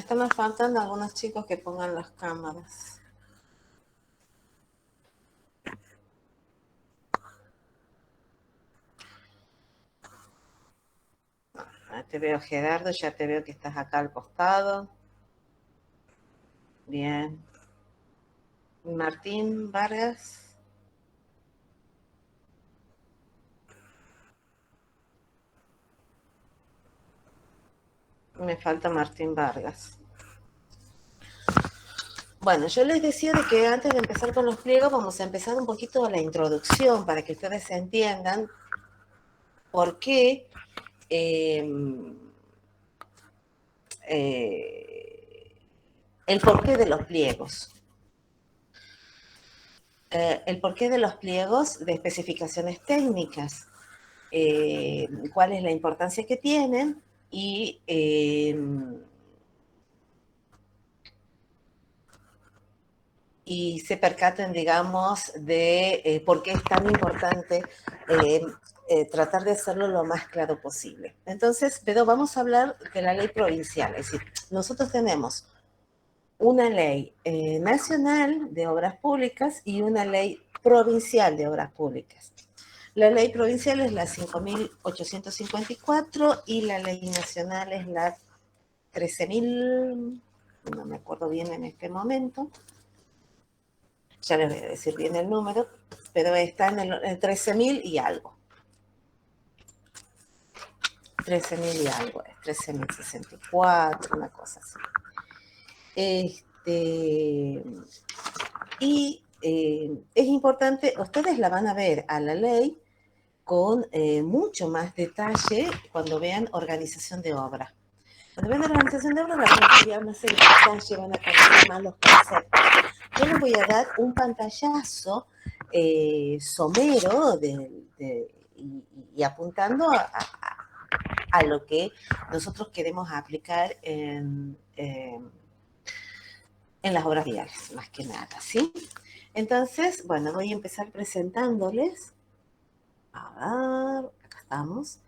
están faltando algunos chicos que pongan las cámaras. Te veo, Gerardo, ya te veo que estás acá al costado. Bien. Martín Vargas. Me falta Martín Vargas. Bueno, yo les decía de que antes de empezar con los pliegos vamos a empezar un poquito la introducción para que ustedes entiendan por qué el porqué de los pliegos. El porqué de los pliegos de especificaciones técnicas. Cuál es la importancia que tienen y se percaten, digamos, de por qué es tan importante tratar de hacerlo lo más claro posible. Entonces, pero vamos a hablar de la ley provincial, es decir, nosotros tenemos una ley nacional de obras públicas y una ley provincial de obras públicas. La ley provincial es la 5.854 y la ley nacional es la 13.000, no me acuerdo bien en este momento, ya les voy a decir bien el número, pero está en el 13.000 y algo. 13.000 y algo, es 13.064, una cosa así. Y es importante, ustedes la van a ver a la ley con mucho más detalle cuando vean organización de obra. Cuando vean organización de obra, la van a más en detalle, van a conocer más los conceptos. Yo les voy a dar un pantallazo somero y apuntando a lo que nosotros queremos aplicar en las obras viales, más que nada, ¿sí? Entonces, bueno, voy a empezar presentándoles. A ver, acá estamos.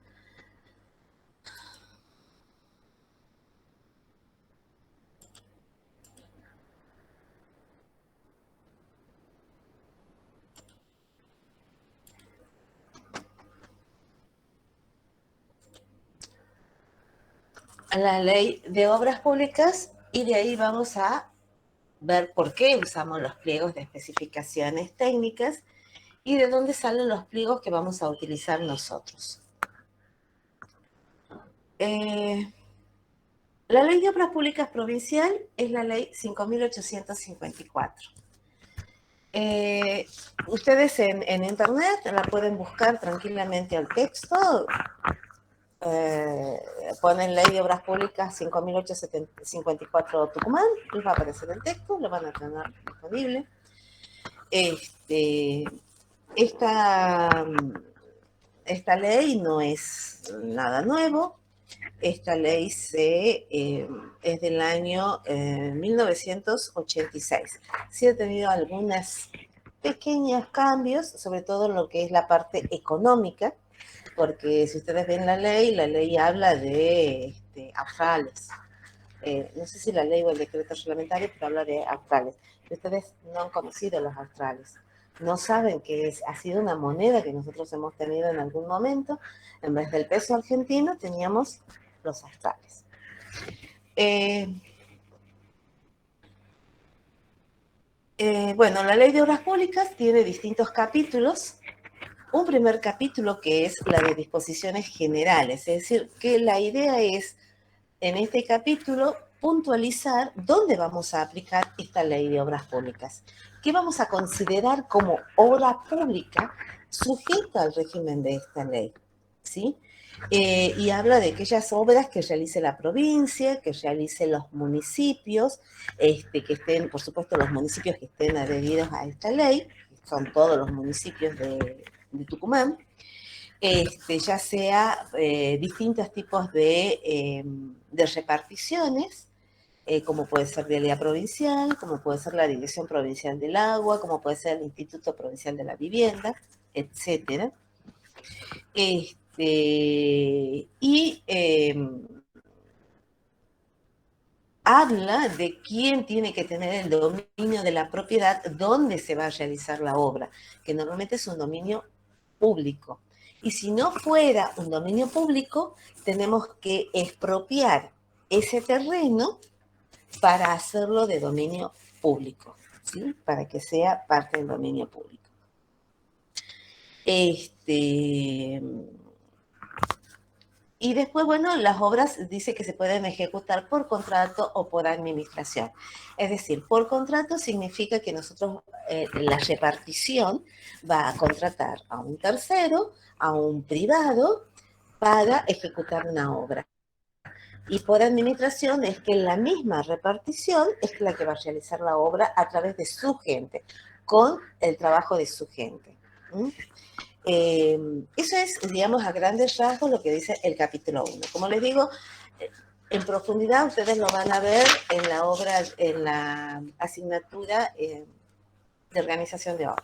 La ley de obras públicas y de ahí vamos a ver por qué usamos los pliegos de especificaciones técnicas y de dónde salen los pliegos que vamos a utilizar nosotros. La ley de obras públicas provincial es la ley 5.854. Ustedes en internet la pueden buscar tranquilamente al texto, ponen ley de obras públicas 5.854 Tucumán, les va a aparecer el texto, lo van a tener disponible. Esta ley no es nada nuevo. Esta ley es del año 1986. Sí ha tenido algunos pequeños cambios, sobre todo en lo que es la parte económica, porque si ustedes ven la ley habla de australes. No sé si la ley o el decreto reglamentario, pero habla de australes. Ustedes no han conocido los australes. No saben que ha sido una moneda que nosotros hemos tenido en algún momento. En vez del peso argentino, teníamos los australes. Bueno, la ley de obras públicas tiene distintos capítulos. Un primer capítulo que es la de disposiciones generales, es decir, que la idea es, en este capítulo, puntualizar dónde vamos a aplicar esta ley de obras públicas. ¿Qué vamos a considerar como obra pública sujeta al régimen de esta ley? ¿Sí? Y habla de aquellas obras que realice la provincia, que realice los municipios, que estén, por supuesto, los municipios que estén adheridos a esta ley, son todos los municipios de Tucumán, ya sea distintos tipos de reparticiones, como puede ser de ley provincial, como puede ser la Dirección Provincial del Agua, como puede ser el Instituto Provincial de la Vivienda, etcétera. habla de quién tiene que tener el dominio de la propiedad donde se va a realizar la obra, que normalmente es un dominio público. Y si no fuera un dominio público, tenemos que expropiar ese terreno para hacerlo de dominio público, ¿sí? Para que sea parte del dominio público. Y después, bueno, las obras dice que se pueden ejecutar por contrato o por administración. Es decir, por contrato significa que nosotros, la repartición va a contratar a un tercero, a un privado, para ejecutar una obra. Y por administración es que la misma repartición es la que va a realizar la obra a través de su gente, con el trabajo de su gente. Eso es, digamos, a grandes rasgos lo que dice el capítulo 1. Como les digo, en profundidad ustedes lo van a ver en la obra, en la asignatura de organización de obra.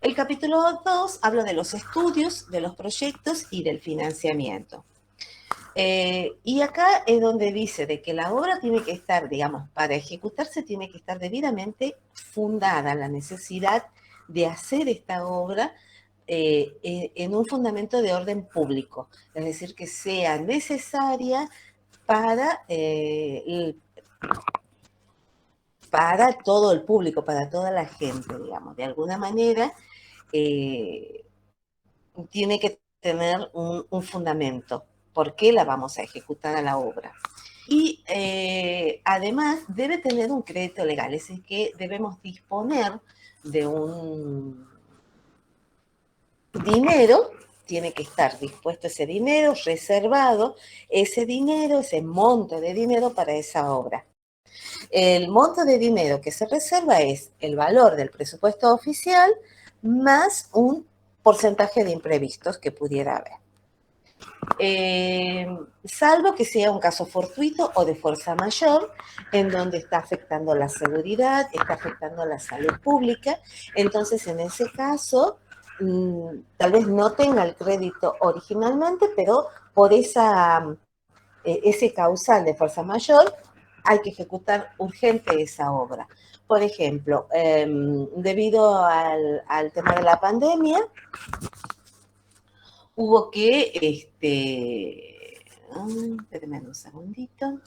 El capítulo 2 habla de los estudios, de los proyectos y del financiamiento. Y acá es donde dice de que la obra tiene que estar, digamos, para ejecutarse tiene que estar debidamente fundada la necesidad de hacer esta obra en un fundamento de orden público, es decir, que sea necesaria para, para todo el público, para toda la gente, digamos, de alguna manera tiene que tener un fundamento. ¿Por qué la vamos a ejecutar a la obra? Y además debe tener un crédito legal, es decir, que debemos disponer de un dinero, tiene que estar dispuesto ese dinero, reservado ese dinero, ese monto de dinero para esa obra. El monto de dinero que se reserva es el valor del presupuesto oficial más un porcentaje de imprevistos que pudiera haber. Salvo que sea un caso fortuito o de fuerza mayor, en donde está afectando la seguridad, está afectando la salud pública, entonces en ese caso tal vez no tenga el crédito originalmente, pero por ese causal de fuerza mayor hay que ejecutar urgente esa obra. Por ejemplo, debido al tema de la pandemia, hubo que, espérenme un segundito.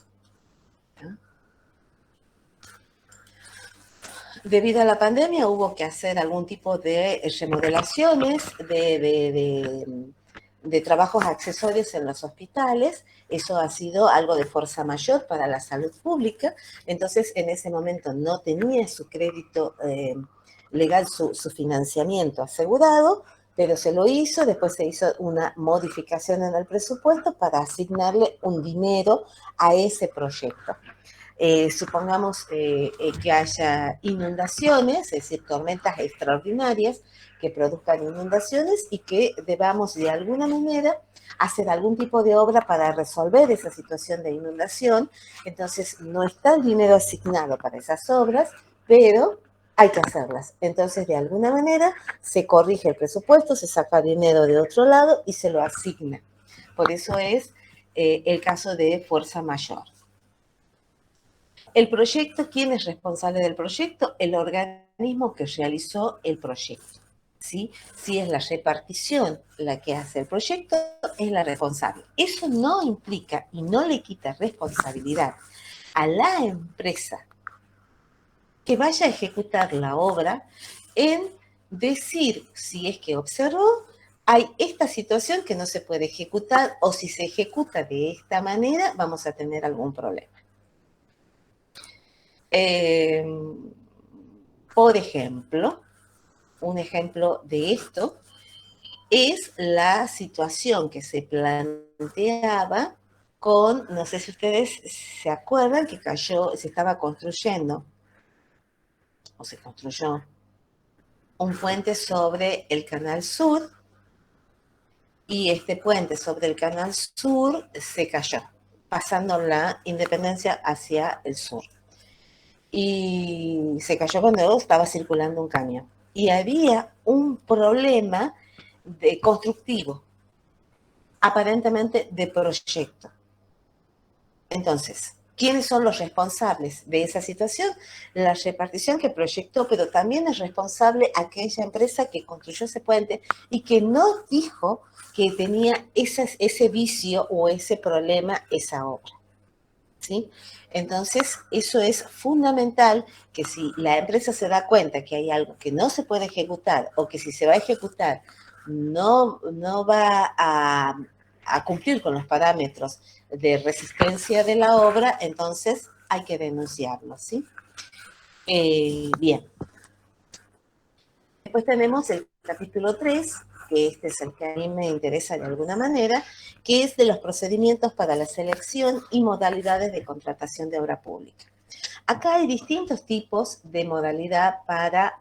Debido a la pandemia hubo que hacer algún tipo de remodelaciones, de trabajos accesorios en los hospitales. Eso ha sido algo de fuerza mayor para la salud pública. Entonces, en ese momento no tenía su crédito legal, su financiamiento asegurado, pero se lo hizo. Después se hizo una modificación en el presupuesto para asignarle un dinero a ese proyecto. Supongamos que haya inundaciones, es decir, tormentas extraordinarias que produzcan inundaciones y que debamos de alguna manera hacer algún tipo de obra para resolver esa situación de inundación. Entonces, no está el dinero asignado para esas obras, pero hay que hacerlas. Entonces, de alguna manera, se corrige el presupuesto, se saca dinero de otro lado y se lo asigna. Por eso es el caso de fuerza mayor. El proyecto, ¿quién es responsable del proyecto? El organismo que realizó el proyecto. ¿Sí? Si es la repartición la que hace el proyecto, es la responsable. Eso no implica y no le quita responsabilidad a la empresa que vaya a ejecutar la obra en decir, si es que observó, hay esta situación que no se puede ejecutar o si se ejecuta de esta manera, vamos a tener algún problema. Por ejemplo, un ejemplo de esto es la situación que se planteaba con, no sé si ustedes se acuerdan, que se estaba construyendo, o se construyó, un puente sobre el Canal Sur, y este puente sobre el Canal Sur se cayó, pasando la Independencia hacia el sur. Y se cayó cuando estaba circulando un camión. Y había un problema constructivo, aparentemente de proyecto. Entonces, ¿quiénes son los responsables de esa situación? La repartición que proyectó, pero también es responsable aquella empresa que construyó ese puente y que no dijo que tenía ese vicio o ese problema, esa obra. ¿Sí? Entonces, eso es fundamental, que si la empresa se da cuenta que hay algo que no se puede ejecutar o que si se va a ejecutar no va a cumplir con los parámetros de resistencia de la obra, entonces hay que denunciarlo, ¿sí? Bien. Después tenemos el capítulo 3, que este es el que a mí me interesa de alguna manera, que es de los procedimientos para la selección y modalidades de contratación de obra pública. Acá hay distintos tipos de modalidad para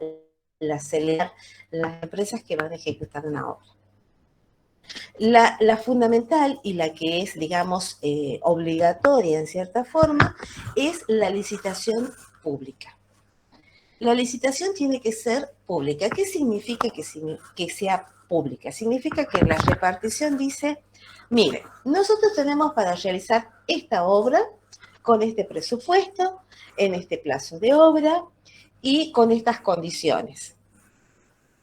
seleccionar las empresas que van a ejecutar una obra. La fundamental y la que es, digamos, obligatoria en cierta forma, es la licitación pública. La licitación tiene que ser pública. ¿Qué significa que sea pública? Significa que la repartición dice, mire, nosotros tenemos para realizar esta obra con este presupuesto, en este plazo de obra y con estas condiciones.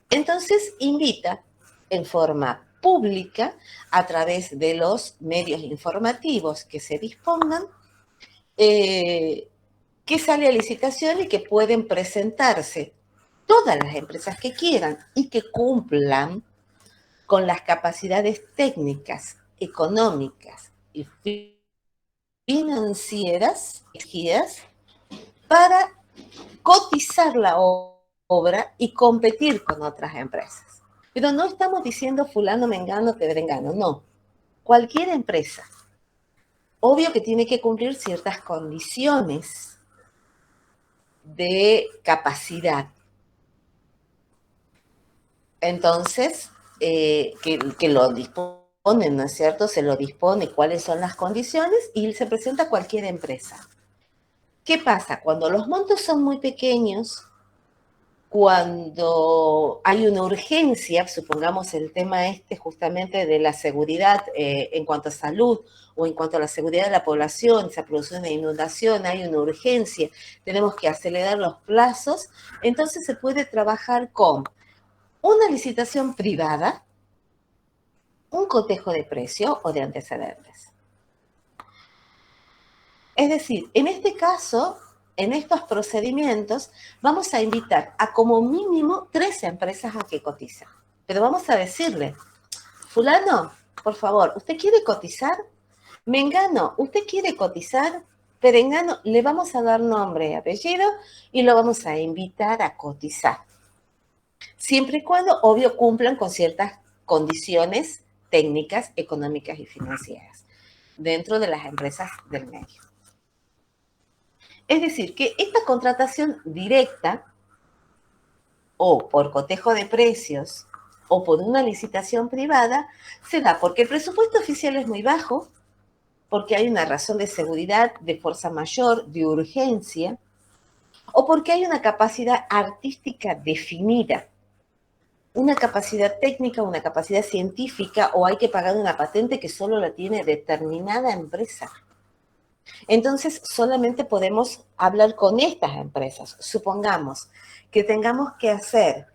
Entonces, invita en forma pública, a través de los medios informativos que se dispongan, que sale a licitación y que pueden presentarse todas las empresas que quieran y que cumplan con las capacidades técnicas, económicas y financieras exigidas para cotizar la obra y competir con otras empresas. Pero no estamos diciendo fulano, mengano, pedrengano, no. Cualquier empresa. Obvio que tiene que cumplir ciertas condiciones de capacidad. Entonces, que lo disponen, ¿no es cierto? Se lo dispone cuáles son las condiciones y se presenta a cualquier empresa. ¿Qué pasa? Cuando los montos son muy pequeños, cuando hay una urgencia, supongamos el tema justamente de la seguridad en cuanto a salud o en cuanto a la seguridad de la población, se produce una inundación, hay una urgencia, tenemos que acelerar los plazos, entonces se puede trabajar con una licitación privada, un cotejo de precio o de antecedentes. Es decir, en este caso, en estos procedimientos, vamos a invitar a como mínimo 3 empresas a que coticen. Pero vamos a decirle, fulano, por favor, ¿usted quiere cotizar? Mengano, ¿usted quiere cotizar? Perengano, le vamos a dar nombre y apellido y lo vamos a invitar a cotizar. Siempre y cuando, obvio, cumplan con ciertas condiciones técnicas, económicas y financieras dentro de las empresas del medio. Es decir, que esta contratación directa o por cotejo de precios o por una licitación privada se da porque el presupuesto oficial es muy bajo, porque hay una razón de seguridad, de fuerza mayor, de urgencia, o porque hay una capacidad artística definida, una capacidad técnica, una capacidad científica, o hay que pagar una patente que solo la tiene determinada empresa. Entonces, solamente podemos hablar con estas empresas. Supongamos que tengamos que hacer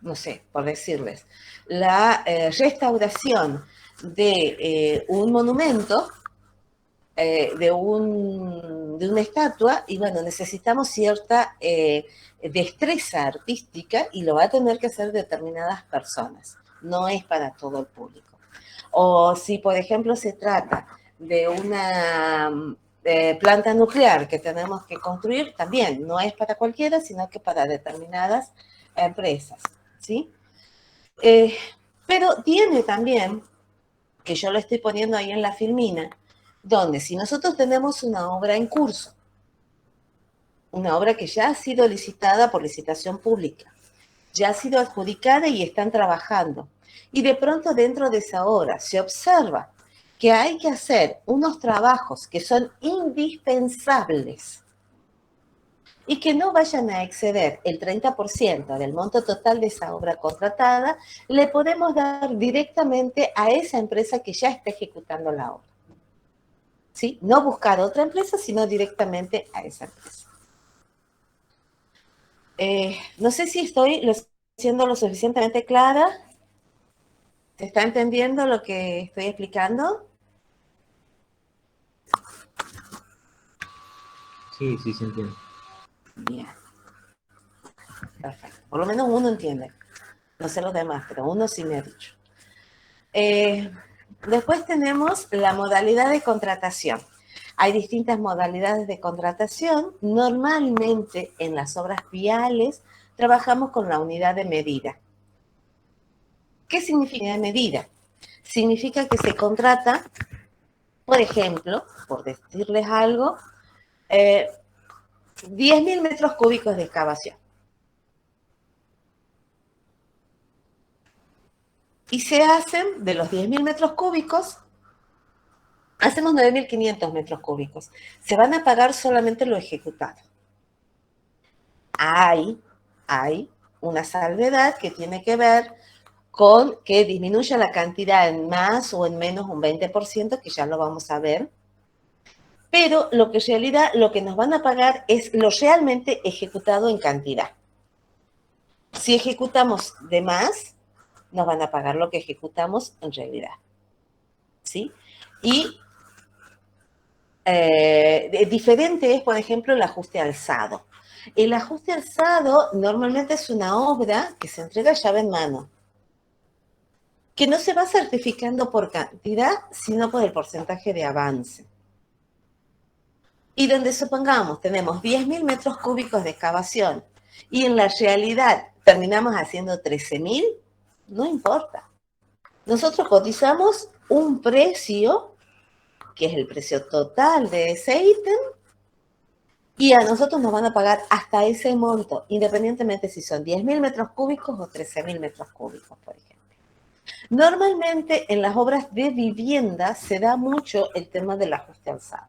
no sé, por decirles, la restauración de un monumento, de una estatua, y bueno, necesitamos cierta destreza artística y lo va a tener que hacer determinadas personas. No es para todo el público. O si, por ejemplo, se trata de una planta nuclear que tenemos que construir, también no es para cualquiera, sino que para determinadas empresas, ¿sí? Pero tiene también, que yo lo estoy poniendo ahí en la filmina, donde si nosotros tenemos una obra en curso, una obra que ya ha sido licitada por licitación pública, ya ha sido adjudicada y están trabajando, y de pronto dentro de esa obra se observa que hay que hacer unos trabajos que son indispensables y que no vayan a exceder el 30% del monto total de esa obra contratada, le podemos dar directamente a esa empresa que ya está ejecutando la obra. ¿Sí? No buscar otra empresa, sino directamente a esa empresa. No sé si estoy siendo lo suficientemente clara. ¿Se está entendiendo lo que estoy explicando? Sí, sí se entiende. Bien. Perfecto. Por lo menos uno entiende. No sé los demás, pero uno sí me ha dicho. Después tenemos la modalidad de contratación. Hay distintas modalidades de contratación. Normalmente en las obras viales trabajamos con la unidad de medida. ¿Qué significa de medida? Significa que se contrata, por ejemplo, por decirles algo, 10.000 metros cúbicos de excavación. Y se hacen de los 10.000 metros cúbicos, hacemos 9.500 metros cúbicos. Se van a pagar solamente lo ejecutado. Hay una salvedad que tiene que ver con que disminuya la cantidad en más o en menos un 20%, que ya lo vamos a ver. Pero lo que en realidad lo que nos van a pagar es lo realmente ejecutado en cantidad. Si ejecutamos de más, nos van a pagar lo que ejecutamos en realidad. ¿Sí? Y diferente es, por ejemplo, el ajuste alzado. El ajuste alzado normalmente es una obra que se entrega llave en mano, que no se va certificando por cantidad, sino por el porcentaje de avance. Y donde supongamos tenemos 10.000 metros cúbicos de excavación y en la realidad terminamos haciendo 13.000, no importa. Nosotros cotizamos un precio, que es el precio total de ese ítem, y a nosotros nos van a pagar hasta ese monto, independientemente si son 10.000 metros cúbicos o 13.000 metros cúbicos, por ejemplo. Normalmente en las obras de vivienda se da mucho el tema del ajuste alzado.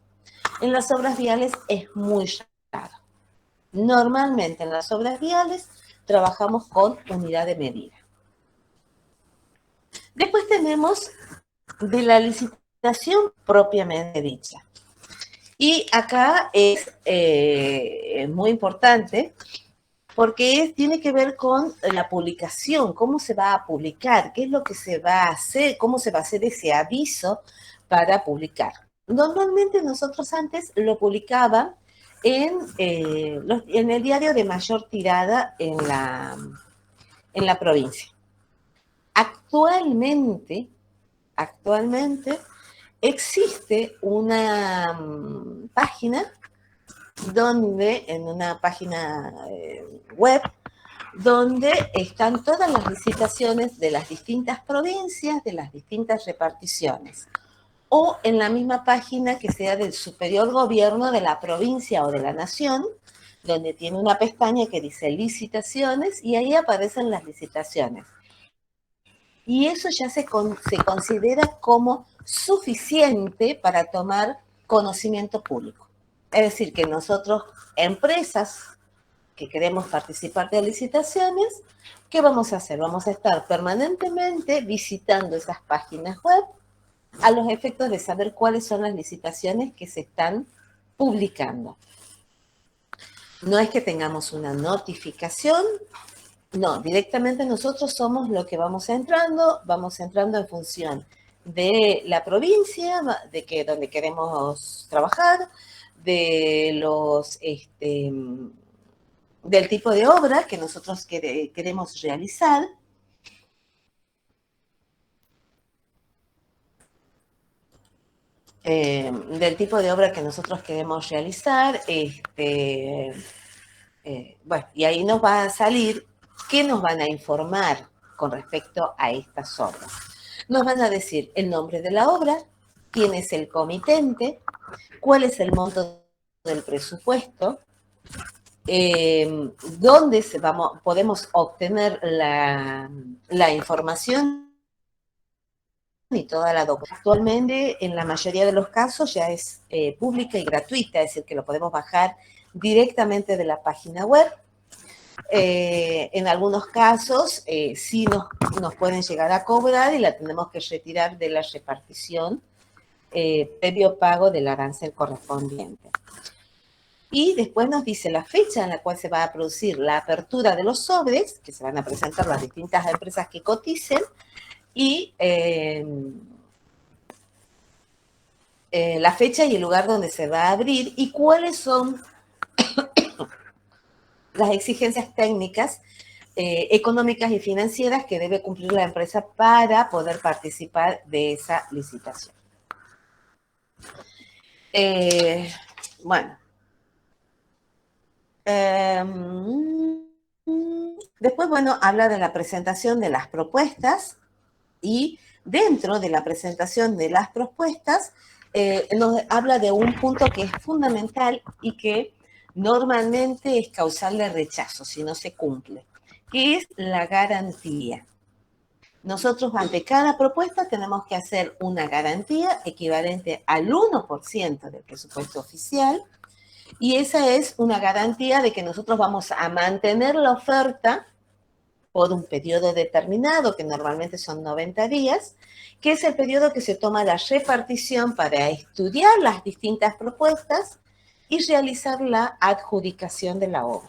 En las obras viales es muy raro. Normalmente en las obras viales trabajamos con unidad de medida. Después tenemos de la licitación propiamente dicha. Y acá es muy importante porque tiene que ver con la publicación, cómo se va a publicar, qué es lo que se va a hacer, cómo se va a hacer ese aviso para publicar. Normalmente nosotros antes lo publicaban en el diario de mayor tirada en la provincia. Actualmente existe una página donde, en una página web, donde están todas las licitaciones de las distintas provincias, de las distintas reparticiones. O en la misma página que sea del superior gobierno de la provincia o de la nación, donde tiene una pestaña que dice licitaciones y ahí aparecen las licitaciones. Y eso ya se considera como suficiente para tomar conocimiento público. Es decir, que nosotros, empresas que queremos participar de licitaciones, ¿qué vamos a hacer? Vamos a estar permanentemente visitando esas páginas web a los efectos de saber cuáles son las licitaciones que se están publicando. No es que tengamos una notificación, no, directamente nosotros somos lo que vamos entrando en función de la provincia, donde queremos trabajar, de del tipo de obra que nosotros queremos realizar. Del tipo de obra que nosotros queremos realizar, bueno, y ahí nos va a salir qué nos van a informar con respecto a estas obras. Nos van a decir el nombre de la obra, quién es el comitente, cuál es el monto del presupuesto, dónde podemos obtener la información y toda la documentación. Actualmente, en la mayoría de los casos, ya es pública y gratuita, es decir, que lo podemos bajar directamente de la página web. En algunos casos sí nos pueden llegar a cobrar y la tenemos que retirar de la repartición previo pago del arancel correspondiente. Y después nos dice la fecha en la cual se va a producir la apertura de los sobres, que se van a presentar las distintas empresas que coticen, y la fecha y el lugar donde se va a abrir y cuáles son las exigencias técnicas, económicas y financieras que debe cumplir la empresa para poder participar de esa licitación. Bueno. Después, bueno, habla de la presentación de las propuestas y dentro de la presentación de las propuestas nos habla de un punto que es fundamental y que normalmente es causal de rechazo si no se cumple, que es la garantía. Nosotros ante cada propuesta tenemos que hacer una garantía equivalente al 1% del presupuesto oficial y esa es una garantía de que nosotros vamos a mantener la oferta por un periodo determinado, que normalmente son 90 días, que es el periodo que se toma la repartición para estudiar las distintas propuestas y realizar la adjudicación de la obra.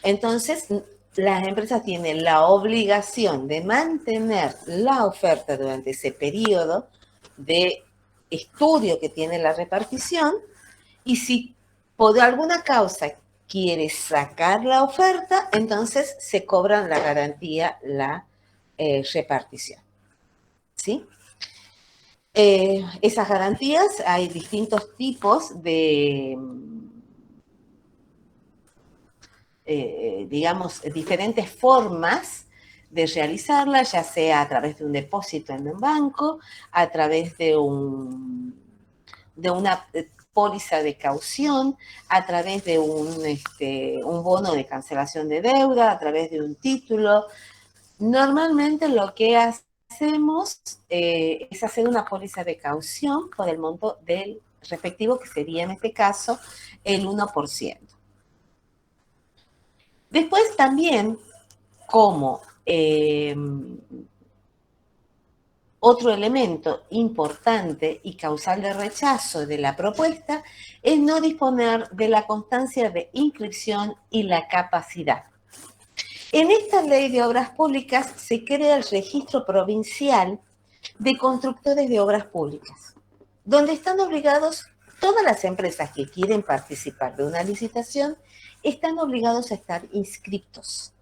Entonces, las empresas tienen la obligación de mantener la oferta durante ese periodo de estudio que tiene la repartición y si por alguna causa quiere sacar la oferta, entonces se cobran la garantía, la repartición. ¿Sí? Esas garantías, hay distintos tipos de, digamos, diferentes formas de realizarla, ya sea a través de un depósito en un banco, a través de una póliza de caución, a través de un bono de cancelación de deuda, a través de un título. Normalmente lo que hacemos es hacer una póliza de caución por el monto del respectivo, que sería en este caso el 1%. Después también, como otro elemento importante y causal de rechazo de la propuesta es no disponer de la constancia de inscripción y la capacidad. En esta ley de obras públicas se crea el registro provincial de constructores de obras públicas, donde están obligados todas las empresas que quieren participar de una licitación, están obligados a estar inscritos.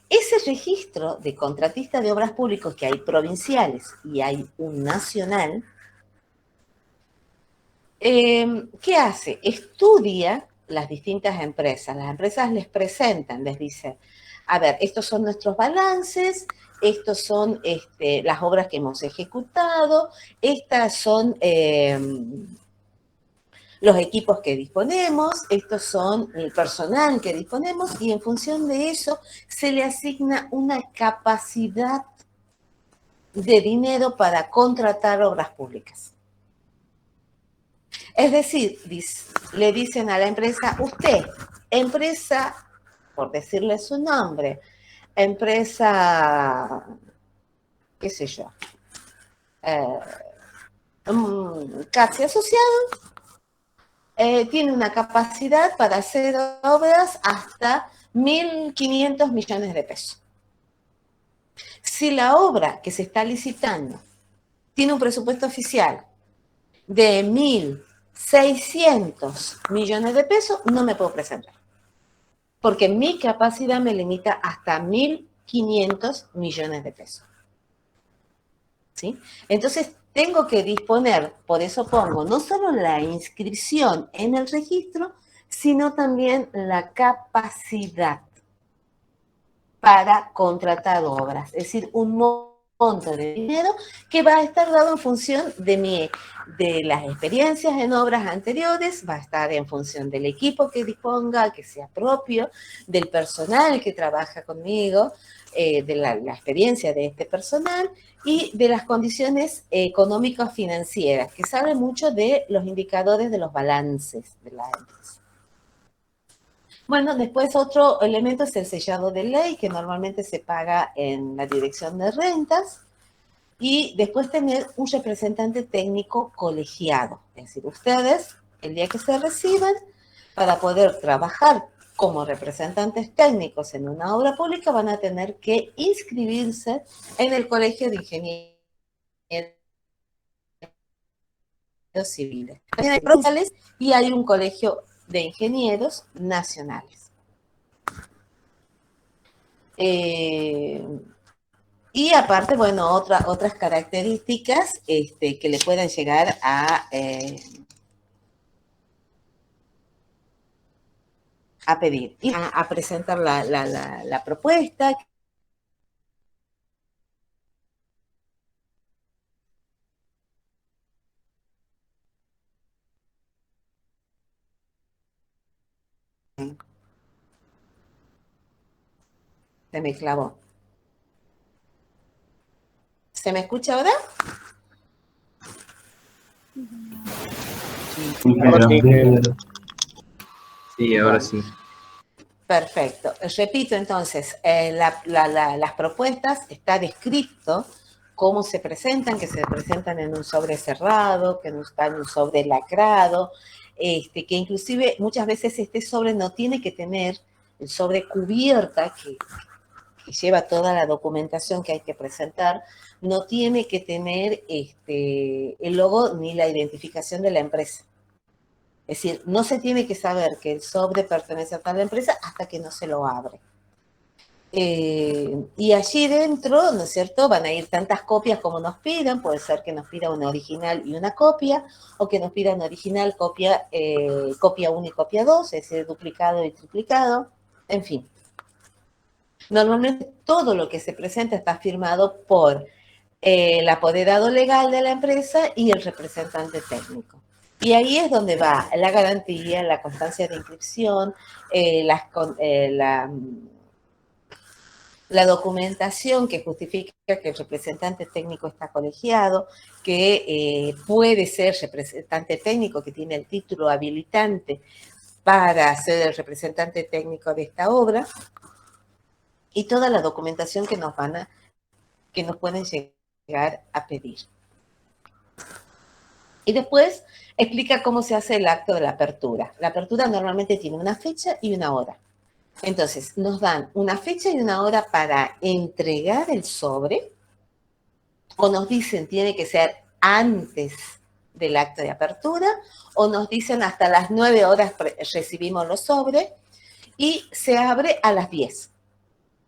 Ese registro de contratistas de obras públicas, que hay provinciales y hay un nacional, ¿qué hace? Estudia las distintas empresas. Las empresas les presentan, les dicen, a ver, estos son nuestros balances, estos son las obras que hemos ejecutado, estas son los equipos que disponemos, estos son el personal que disponemos y en función de eso se le asigna una capacidad de dinero para contratar obras públicas. Es decir, le dicen a la empresa, usted, empresa, por decirle su nombre, empresa, qué sé yo, casi asociado, tiene una capacidad para hacer obras hasta 1.500 millones de pesos. Si la obra que se está licitando tiene un presupuesto oficial de 1.600 millones de pesos, no me puedo presentar. Porque mi capacidad me limita hasta 1.500 millones de pesos. ¿Sí? Entonces, tengo que disponer, por eso pongo, no solo la inscripción en el registro, sino también la capacidad para contratar obras. Es decir, un monto de dinero que va a estar dado en función de las experiencias en obras anteriores, va a estar en función del equipo que disponga, que sea propio, del personal que trabaja conmigo, de la experiencia de este personal y de las condiciones económicas financieras, que sabe mucho de los indicadores de los balances de la empresa. Bueno, después otro elemento es el sellado de ley, que normalmente se paga en la Dirección de Rentas, y después tener un representante técnico colegiado. Es decir, ustedes, el día que se reciban, para poder trabajar como representantes técnicos en una obra pública, van a tener que inscribirse en el Colegio de Ingenieros Civiles. También hay provinciales y hay un colegio de ingenieros nacionales. Y aparte, bueno, otras características que le puedan llegar a pedir y a presentar la propuesta. Se me clavó. ¿Se me escucha ahora? Sí, ahora sí. Perfecto. Repito entonces, las propuestas está descrito cómo se presentan, que se presentan en un sobre cerrado, que no está en un sobre lacrado, que inclusive muchas veces este sobre no tiene que tener el sobre cubierta, que lleva toda la documentación que hay que presentar, no tiene que tener el logo ni la identificación de la empresa. Es decir, no se tiene que saber que el sobre pertenece a tal empresa hasta que no se lo abre. Y allí dentro, ¿no es cierto?, van a ir tantas copias como nos pidan, puede ser que nos pida una original y una copia, o que nos pidan original, copia 1 y copia 2, es decir, duplicado y triplicado, en fin. Normalmente todo lo que se presenta está firmado por el apoderado legal de la empresa y el representante técnico. Y ahí es donde va la garantía, la constancia de inscripción, la documentación que justifica que el representante técnico está colegiado, que puede ser representante técnico, que tiene el título habilitante para ser el representante técnico de esta obra, y toda la documentación que nos pueden llegar a pedir. Y después explica cómo se hace el acto de la apertura. La apertura normalmente tiene una fecha y una hora. Entonces, nos dan una fecha y una hora para entregar el sobre, o nos dicen tiene que ser antes del acto de apertura, o nos dicen hasta las 9 horas recibimos los sobres y se abre a las 10.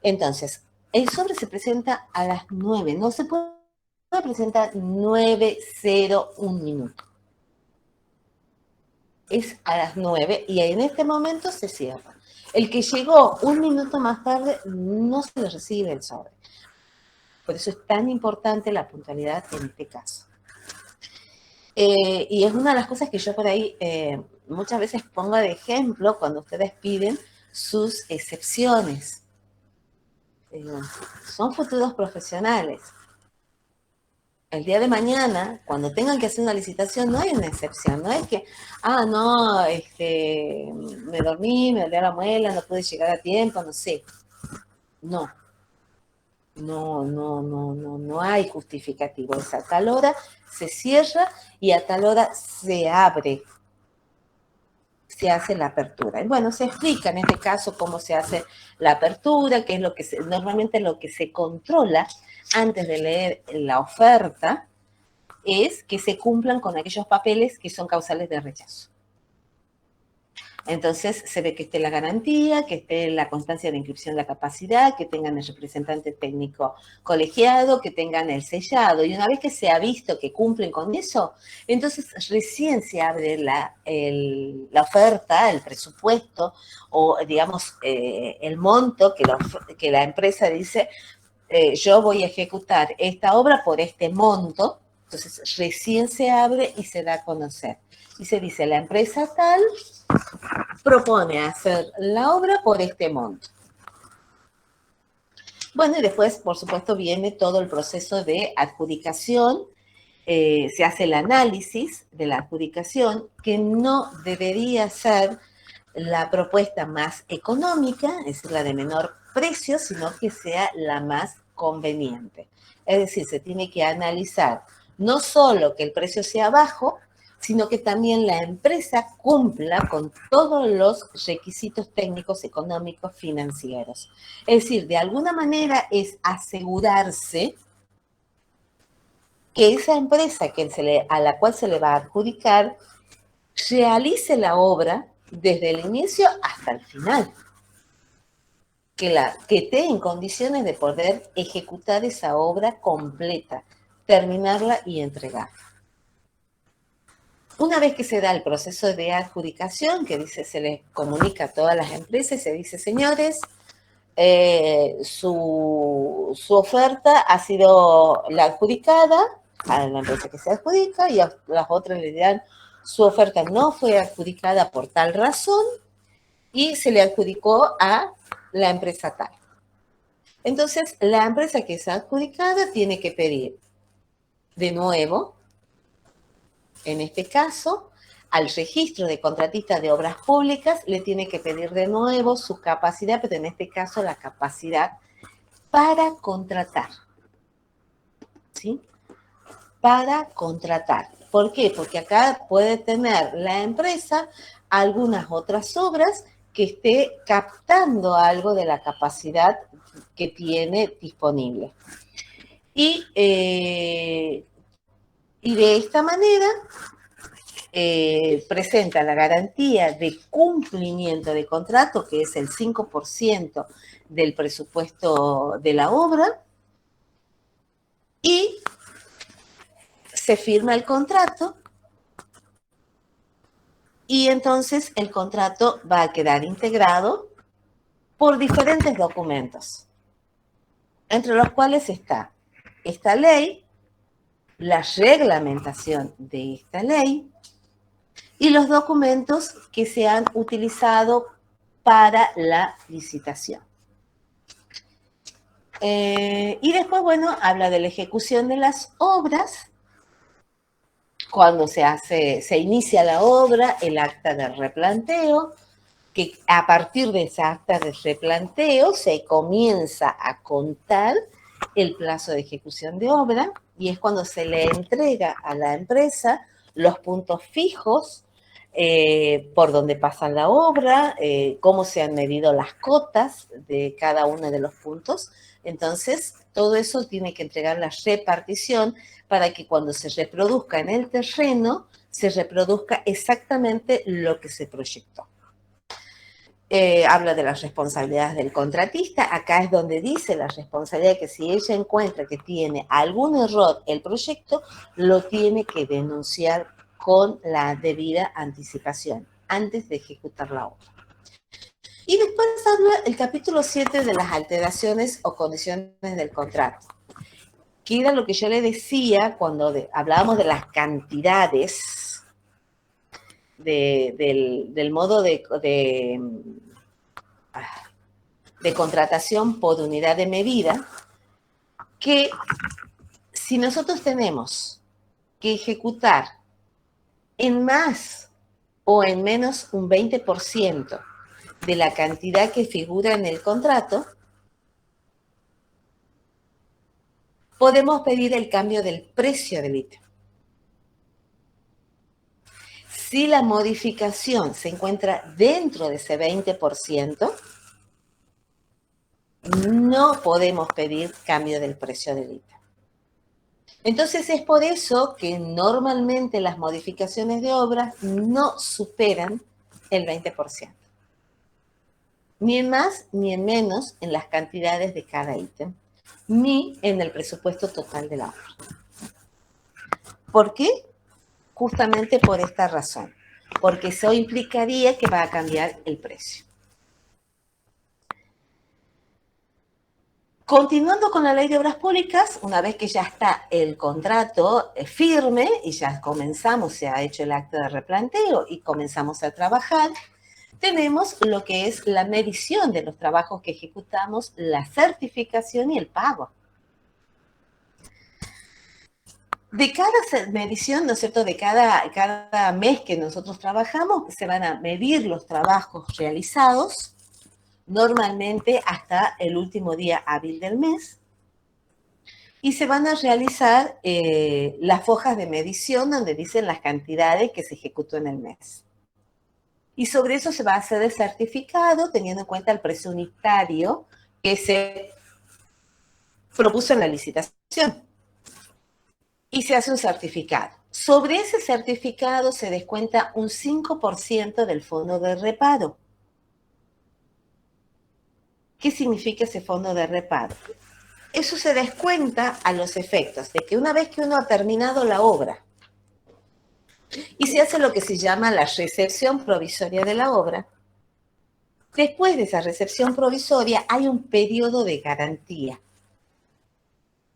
Entonces, el sobre se presenta a las 9, no se puede presentar 9:01 minuto. Es a las 9 y en este momento se cierra. El que llegó un minuto más tarde no se le recibe el sobre. Por eso es tan importante la puntualidad en este caso. Y es una de las cosas que yo por ahí muchas veces pongo de ejemplo cuando ustedes piden sus excepciones. Son futuros profesionales. El día de mañana, cuando tengan que hacer una licitación, no hay una excepción, no es que, no, me dormí, me dolió la muela, no pude llegar a tiempo, no sé. No hay justificativo. Es a tal hora se cierra y a tal hora se abre, se hace la apertura. Y bueno, se explica en este caso cómo se hace la apertura, qué es lo que normalmente lo que se controla antes de leer la oferta es que se cumplan con aquellos papeles que son causales de rechazo. Entonces, se ve que esté la garantía, que esté la constancia de inscripción de la capacidad, que tengan el representante técnico colegiado, que tengan el sellado. Y una vez que se ha visto que cumplen con eso, entonces recién se abre la oferta, el presupuesto o, digamos, el monto que la empresa dice, yo voy a ejecutar esta obra por este monto, entonces recién se abre y se da a conocer. Y se dice, la empresa tal propone hacer la obra por este monto. Bueno, y después, por supuesto, viene todo el proceso de adjudicación. Se hace el análisis de la adjudicación, que no debería ser la propuesta más económica, es decir, la de menor precio, sino que sea la más conveniente. Es decir, se tiene que analizar no solo que el precio sea bajo, sino que también la empresa cumpla con todos los requisitos técnicos, económicos, financieros. Es decir, de alguna manera es asegurarse que esa empresa a la cual se le va a adjudicar realice la obra desde el inicio hasta el final. Que esté en condiciones de poder ejecutar esa obra completa, terminarla y entregarla. Una vez que se da el proceso de adjudicación, que dice, se les comunica a todas las empresas, se dice, señores, su oferta ha sido la adjudicada a la empresa que se adjudica y a las otras le dirán, su oferta no fue adjudicada por tal razón y se le adjudicó a la empresa tal. Entonces, la empresa que es adjudicada tiene que pedir de nuevo, en este caso, al registro de contratista de obras públicas, le tiene que pedir de nuevo su capacidad, pero en este caso la capacidad para contratar. ¿Sí? Para contratar. ¿Por qué? Porque acá puede tener la empresa algunas otras obras que esté captando algo de la capacidad que tiene disponible. Y de esta manera presenta la garantía de cumplimiento de contrato, que es el 5% del presupuesto de la obra, y se firma el contrato, y entonces el contrato va a quedar integrado por diferentes documentos, entre los cuales está esta ley, la reglamentación de esta ley y los documentos que se han utilizado para la licitación. Y después, bueno, habla de la ejecución de las obras, cuando se inicia la obra, el acta de replanteo, que a partir de esa acta de replanteo se comienza a contar el plazo de ejecución de obra y es cuando se le entrega a la empresa los puntos fijos por donde pasa la obra, cómo se han medido las cotas de cada uno de los puntos. Entonces, todo eso tiene que entregar la repartición para que cuando se reproduzca en el terreno, se reproduzca exactamente lo que se proyectó. Habla de las responsabilidades del contratista. Acá es donde dice la responsabilidad que si ella encuentra que tiene algún error el proyecto, lo tiene que denunciar con la debida anticipación antes de ejecutar la obra. Y después habla el capítulo 7 de las alteraciones o condiciones del contrato, que era lo que yo le decía cuando hablábamos de las cantidades del modo de contratación por unidad de medida, que si nosotros tenemos que ejecutar en más o en menos un 20% de la cantidad que figura en el contrato, podemos pedir el cambio del precio del ítem. Si la modificación se encuentra dentro de ese 20%, no podemos pedir cambio del precio del ítem. Entonces es por eso que normalmente las modificaciones de obras no superan el 20%. Ni en más ni en menos en las cantidades de cada ítem, ni en el presupuesto total de la obra. ¿Por qué? Justamente por esta razón. Porque eso implicaría que va a cambiar el precio. Continuando con la ley de obras públicas, una vez que ya está el contrato firme y ya comenzamos, se ha hecho el acto de replanteo y comenzamos a trabajar, tenemos lo que es la medición de los trabajos que ejecutamos, la certificación y el pago. De cada medición, ¿no es cierto?, de cada mes que nosotros trabajamos, se van a medir los trabajos realizados, normalmente hasta el último día hábil del mes, y se van a realizar las hojas de medición donde dicen las cantidades que se ejecutó en el mes. Y sobre eso se va a hacer el certificado teniendo en cuenta el precio unitario que se propuso en la licitación. Y se hace un certificado. Sobre ese certificado se descuenta un 5% del fondo de reparo. ¿Qué significa ese fondo de reparo? Eso se descuenta a los efectos de que una vez que uno ha terminado la obra y se hace lo que se llama la recepción provisoria de la obra, después de esa recepción provisoria hay un periodo de garantía,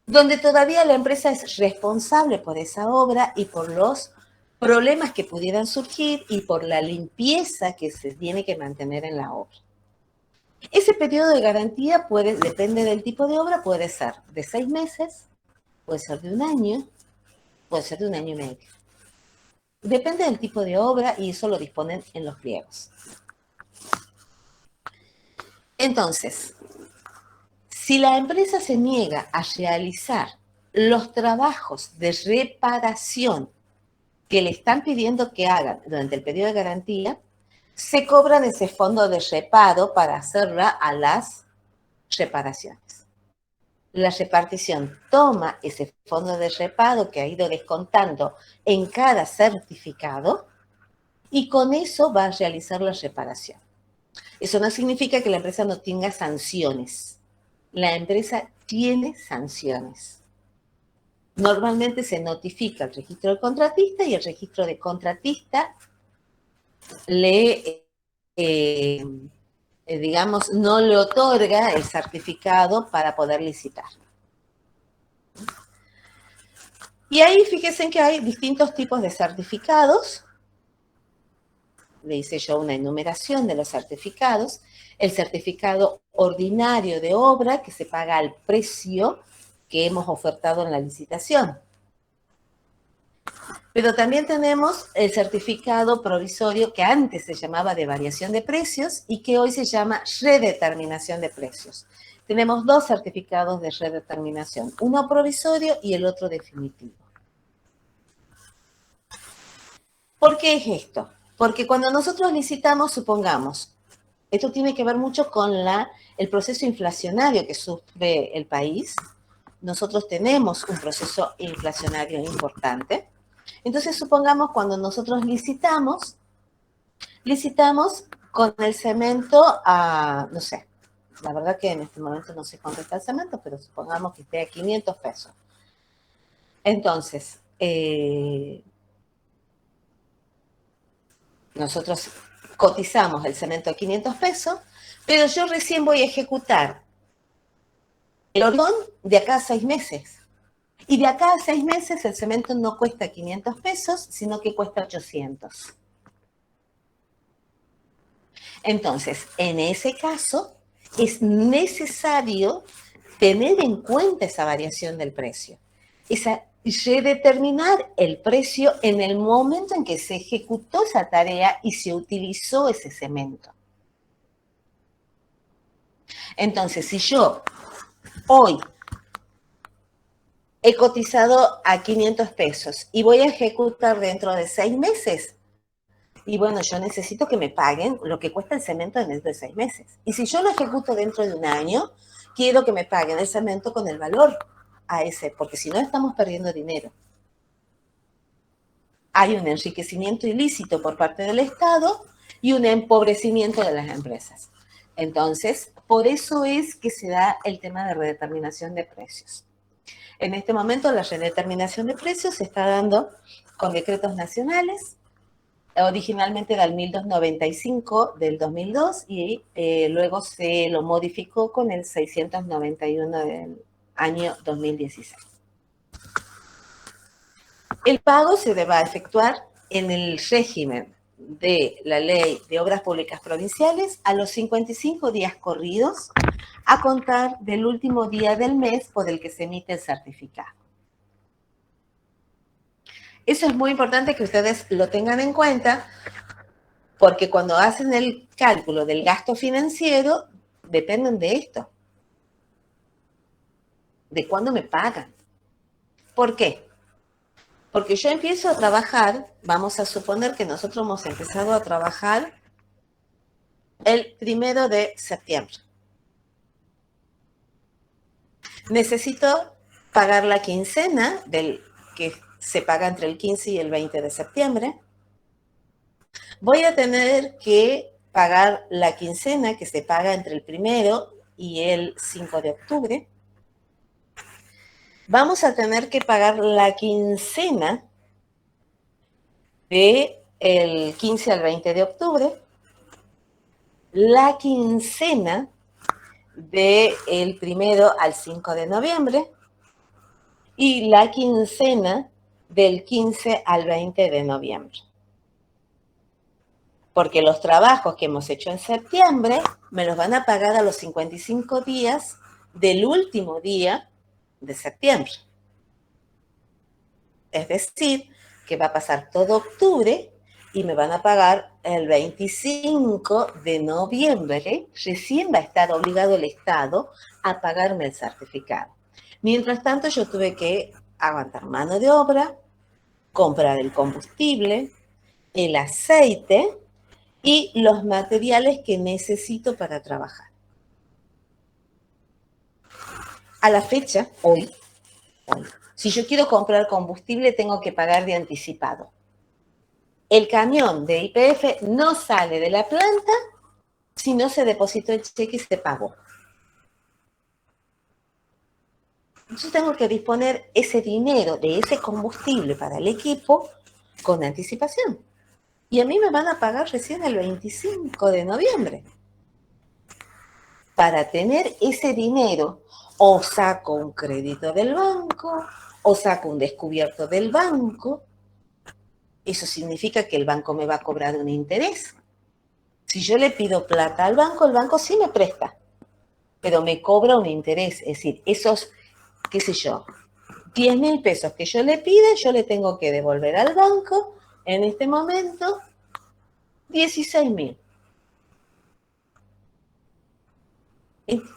donde todavía la empresa es responsable por esa obra y por los problemas que pudieran surgir y por la limpieza que se tiene que mantener en la obra. Ese periodo de garantía depende del tipo de obra, puede ser de 6 meses, puede ser de un año, puede ser de un año y medio. Depende del tipo de obra y eso lo disponen en los pliegos. Entonces, si la empresa se niega a realizar los trabajos de reparación que le están pidiendo que hagan durante el periodo de garantía, se cobran ese fondo de reparo para hacerla a las reparaciones. La repartición toma ese fondo de reparo que ha ido descontando en cada certificado y con eso va a realizar la reparación. Eso no significa que la empresa no tenga sanciones. La empresa tiene sanciones. Normalmente se notifica al registro del contratista y el registro de contratista digamos, no le otorga el certificado para poder licitar. Y ahí fíjense que hay distintos tipos de certificados. Le hice yo una enumeración de los certificados. El certificado ordinario de obra, que se paga al precio que hemos ofertado en la licitación. Pero también tenemos el certificado provisorio que antes se llamaba de variación de precios y que hoy se llama redeterminación de precios. Tenemos dos certificados de redeterminación, uno provisorio y el otro definitivo. ¿Por qué es esto? Porque cuando nosotros licitamos, supongamos, esto tiene que ver mucho con el proceso inflacionario que sufre el país. Nosotros tenemos un proceso inflacionario importante. Entonces, supongamos cuando nosotros licitamos con el cemento a, no sé, la verdad que en este momento no sé cuánto está el cemento, pero supongamos que esté a 500 pesos. Entonces, nosotros cotizamos el cemento a 500 pesos, pero yo recién voy a ejecutar el hormigón de acá a 6 meses. Y de acá a 6 meses el cemento no cuesta 500 pesos, sino que cuesta 800. Entonces, en ese caso, es necesario tener en cuenta esa variación del precio. Redeterminar el precio en el momento en que se ejecutó esa tarea y se utilizó ese cemento. Entonces, si yo hoy he cotizado a 500 pesos y voy a ejecutar dentro de 6 meses, y bueno, yo necesito que me paguen lo que cuesta el cemento dentro de 6 meses. Y si yo lo ejecuto dentro de un año, quiero que me paguen el cemento con el valor a ese, porque si no estamos perdiendo dinero. Hay un enriquecimiento ilícito por parte del Estado y un empobrecimiento de las empresas. Entonces, por eso es que se da el tema de redeterminación de precios. En este momento, la redeterminación de precios se está dando con decretos nacionales. originalmente era el 1295 del 2002 y luego se lo modificó con el 691 del año 2016. El pago se va a efectuar en el régimen de la Ley de Obras Públicas Provinciales a los 55 días corridos a contar del último día del mes por el que se emite el certificado. Eso es muy importante que ustedes lo tengan en cuenta, porque cuando hacen el cálculo del gasto financiero, dependen de esto, de cuándo me pagan. ¿Por qué? Porque yo empiezo a trabajar, vamos a suponer que nosotros hemos empezado a trabajar el 1 de septiembre. Necesito pagar la quincena que se paga entre el 15 y el 20 de septiembre. Voy a tener que pagar la quincena que se paga entre el 1 y el 5 de octubre. Vamos a tener que pagar la quincena del 15 al 20 de octubre, la quincena del 1 al 5 de noviembre y la quincena del 15 al 20 de noviembre. Porque los trabajos que hemos hecho en septiembre me los van a pagar a los 55 días del último día de septiembre. Es decir, que va a pasar todo octubre y me van a pagar el 25 de noviembre. Recién va a estar obligado el Estado a pagarme el certificado. Mientras tanto, yo tuve que aguantar mano de obra, comprar el combustible, el aceite y los materiales que necesito para trabajar. A la fecha, hoy, si yo quiero comprar combustible, tengo que pagar de anticipado. El camión de YPF no sale de la planta si no se depositó el cheque y se pagó. Yo tengo que disponer ese dinero de ese combustible para el equipo con anticipación. Y a mí me van a pagar recién el 25 de noviembre. Para tener ese dinero, o saco un crédito del banco, o saco un descubierto del banco. Eso significa que el banco me va a cobrar un interés. Si yo le pido plata al banco, el banco sí me presta, pero me cobra un interés. Es decir, esos, qué sé yo, 10.000 pesos que yo le pida, yo le tengo que devolver al banco, en este momento, 16.000.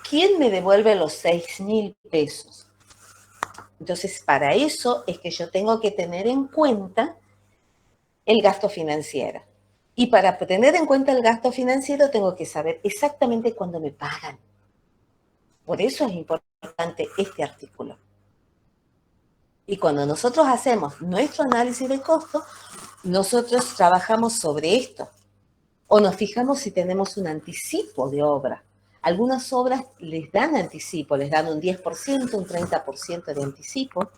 ¿Quién me devuelve los 6.000 pesos? Entonces, para eso es que yo tengo que tener en cuenta el gasto financiero. Y para tener en cuenta el gasto financiero tengo que saber exactamente cuándo me pagan. Por eso es importante este artículo. Y cuando nosotros hacemos nuestro análisis de costo, nosotros trabajamos sobre esto. O nos fijamos si tenemos un anticipo de obra. Algunas obras les dan anticipo, les dan un 10%, un 30% de anticipo.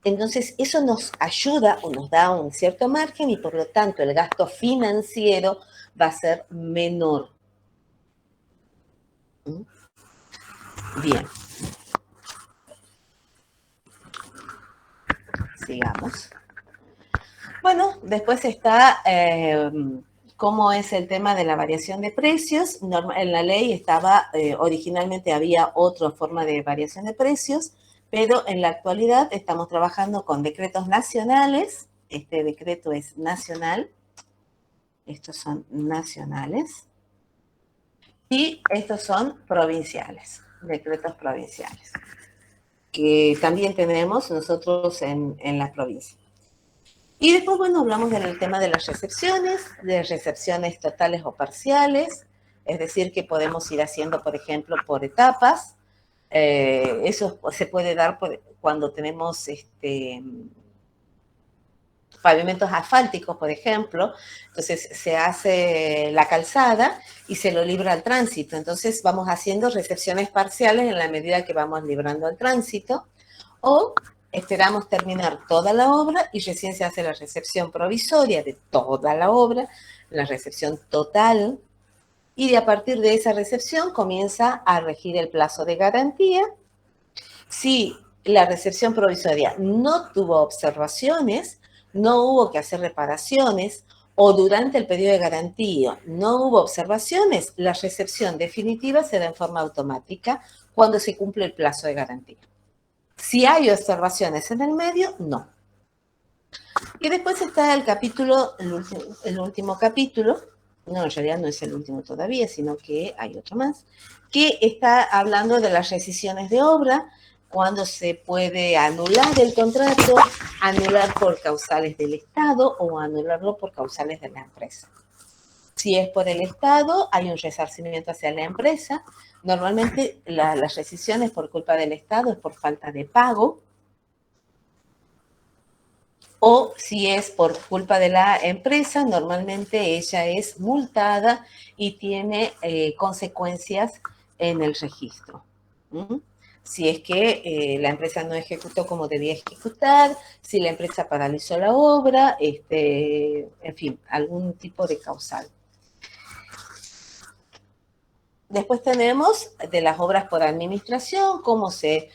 Entonces, eso nos ayuda o nos da un cierto margen y, por lo tanto, el gasto financiero va a ser menor. Bien. Sigamos. Bueno, después está cómo es el tema de la variación de precios. En la ley estaba, originalmente había otra forma de variación de precios, pero en la actualidad estamos trabajando con decretos nacionales. Este decreto es nacional. Estos son nacionales. Y estos son provinciales, decretos provinciales, que también tenemos nosotros en la provincia. Y después, bueno, hablamos del tema de las recepciones, de recepciones totales o parciales, es decir, que podemos ir haciendo, por ejemplo, por etapas. Eso se puede dar cuando tenemos pavimentos asfálticos, por ejemplo. Entonces, se hace la calzada y se lo libra al tránsito. Entonces, vamos haciendo recepciones parciales en la medida que vamos librando al tránsito. O Esperamos terminar toda la obra y recién se hace la recepción provisoria de toda la obra, la recepción total, y a partir de esa recepción comienza a regir el plazo de garantía. Si la recepción provisoria no tuvo observaciones, no hubo que hacer reparaciones, o durante el periodo de garantía no hubo observaciones, la recepción definitiva se da en forma automática cuando se cumple el plazo de garantía. Si hay observaciones en el medio, no. Y después está el capítulo, el último capítulo, no, en realidad no es el último todavía, sino que hay otro más, que está hablando de las rescisiones de obra, cuando se puede anular el contrato, anular por causales del Estado o anularlo por causales de la empresa. Si es por el Estado, hay un resarcimiento hacia la empresa. Normalmente las rescisiones por culpa del Estado es por falta de pago, o si es por culpa de la empresa, normalmente ella es multada y tiene consecuencias en el registro. ¿Mm? Si es que la empresa no ejecutó como debía ejecutar, si la empresa paralizó la obra, en fin, algún tipo de causal. Después tenemos de las obras por administración, cómo se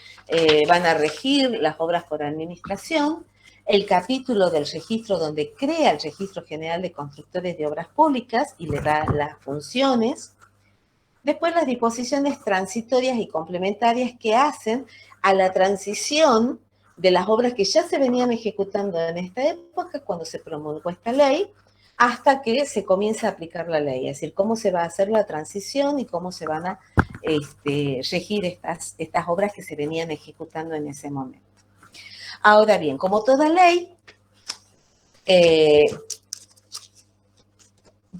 van a regir las obras por administración, el capítulo del registro donde crea el Registro General de Constructores de Obras Públicas y le da las funciones. Después las disposiciones transitorias y complementarias que hacen a la transición de las obras que ya se venían ejecutando en esta época, cuando se promulgó esta ley, hasta que se comience a aplicar la ley, es decir, cómo se va a hacer la transición y cómo se van a regir estas obras que se venían ejecutando en ese momento. Ahora bien, como toda ley,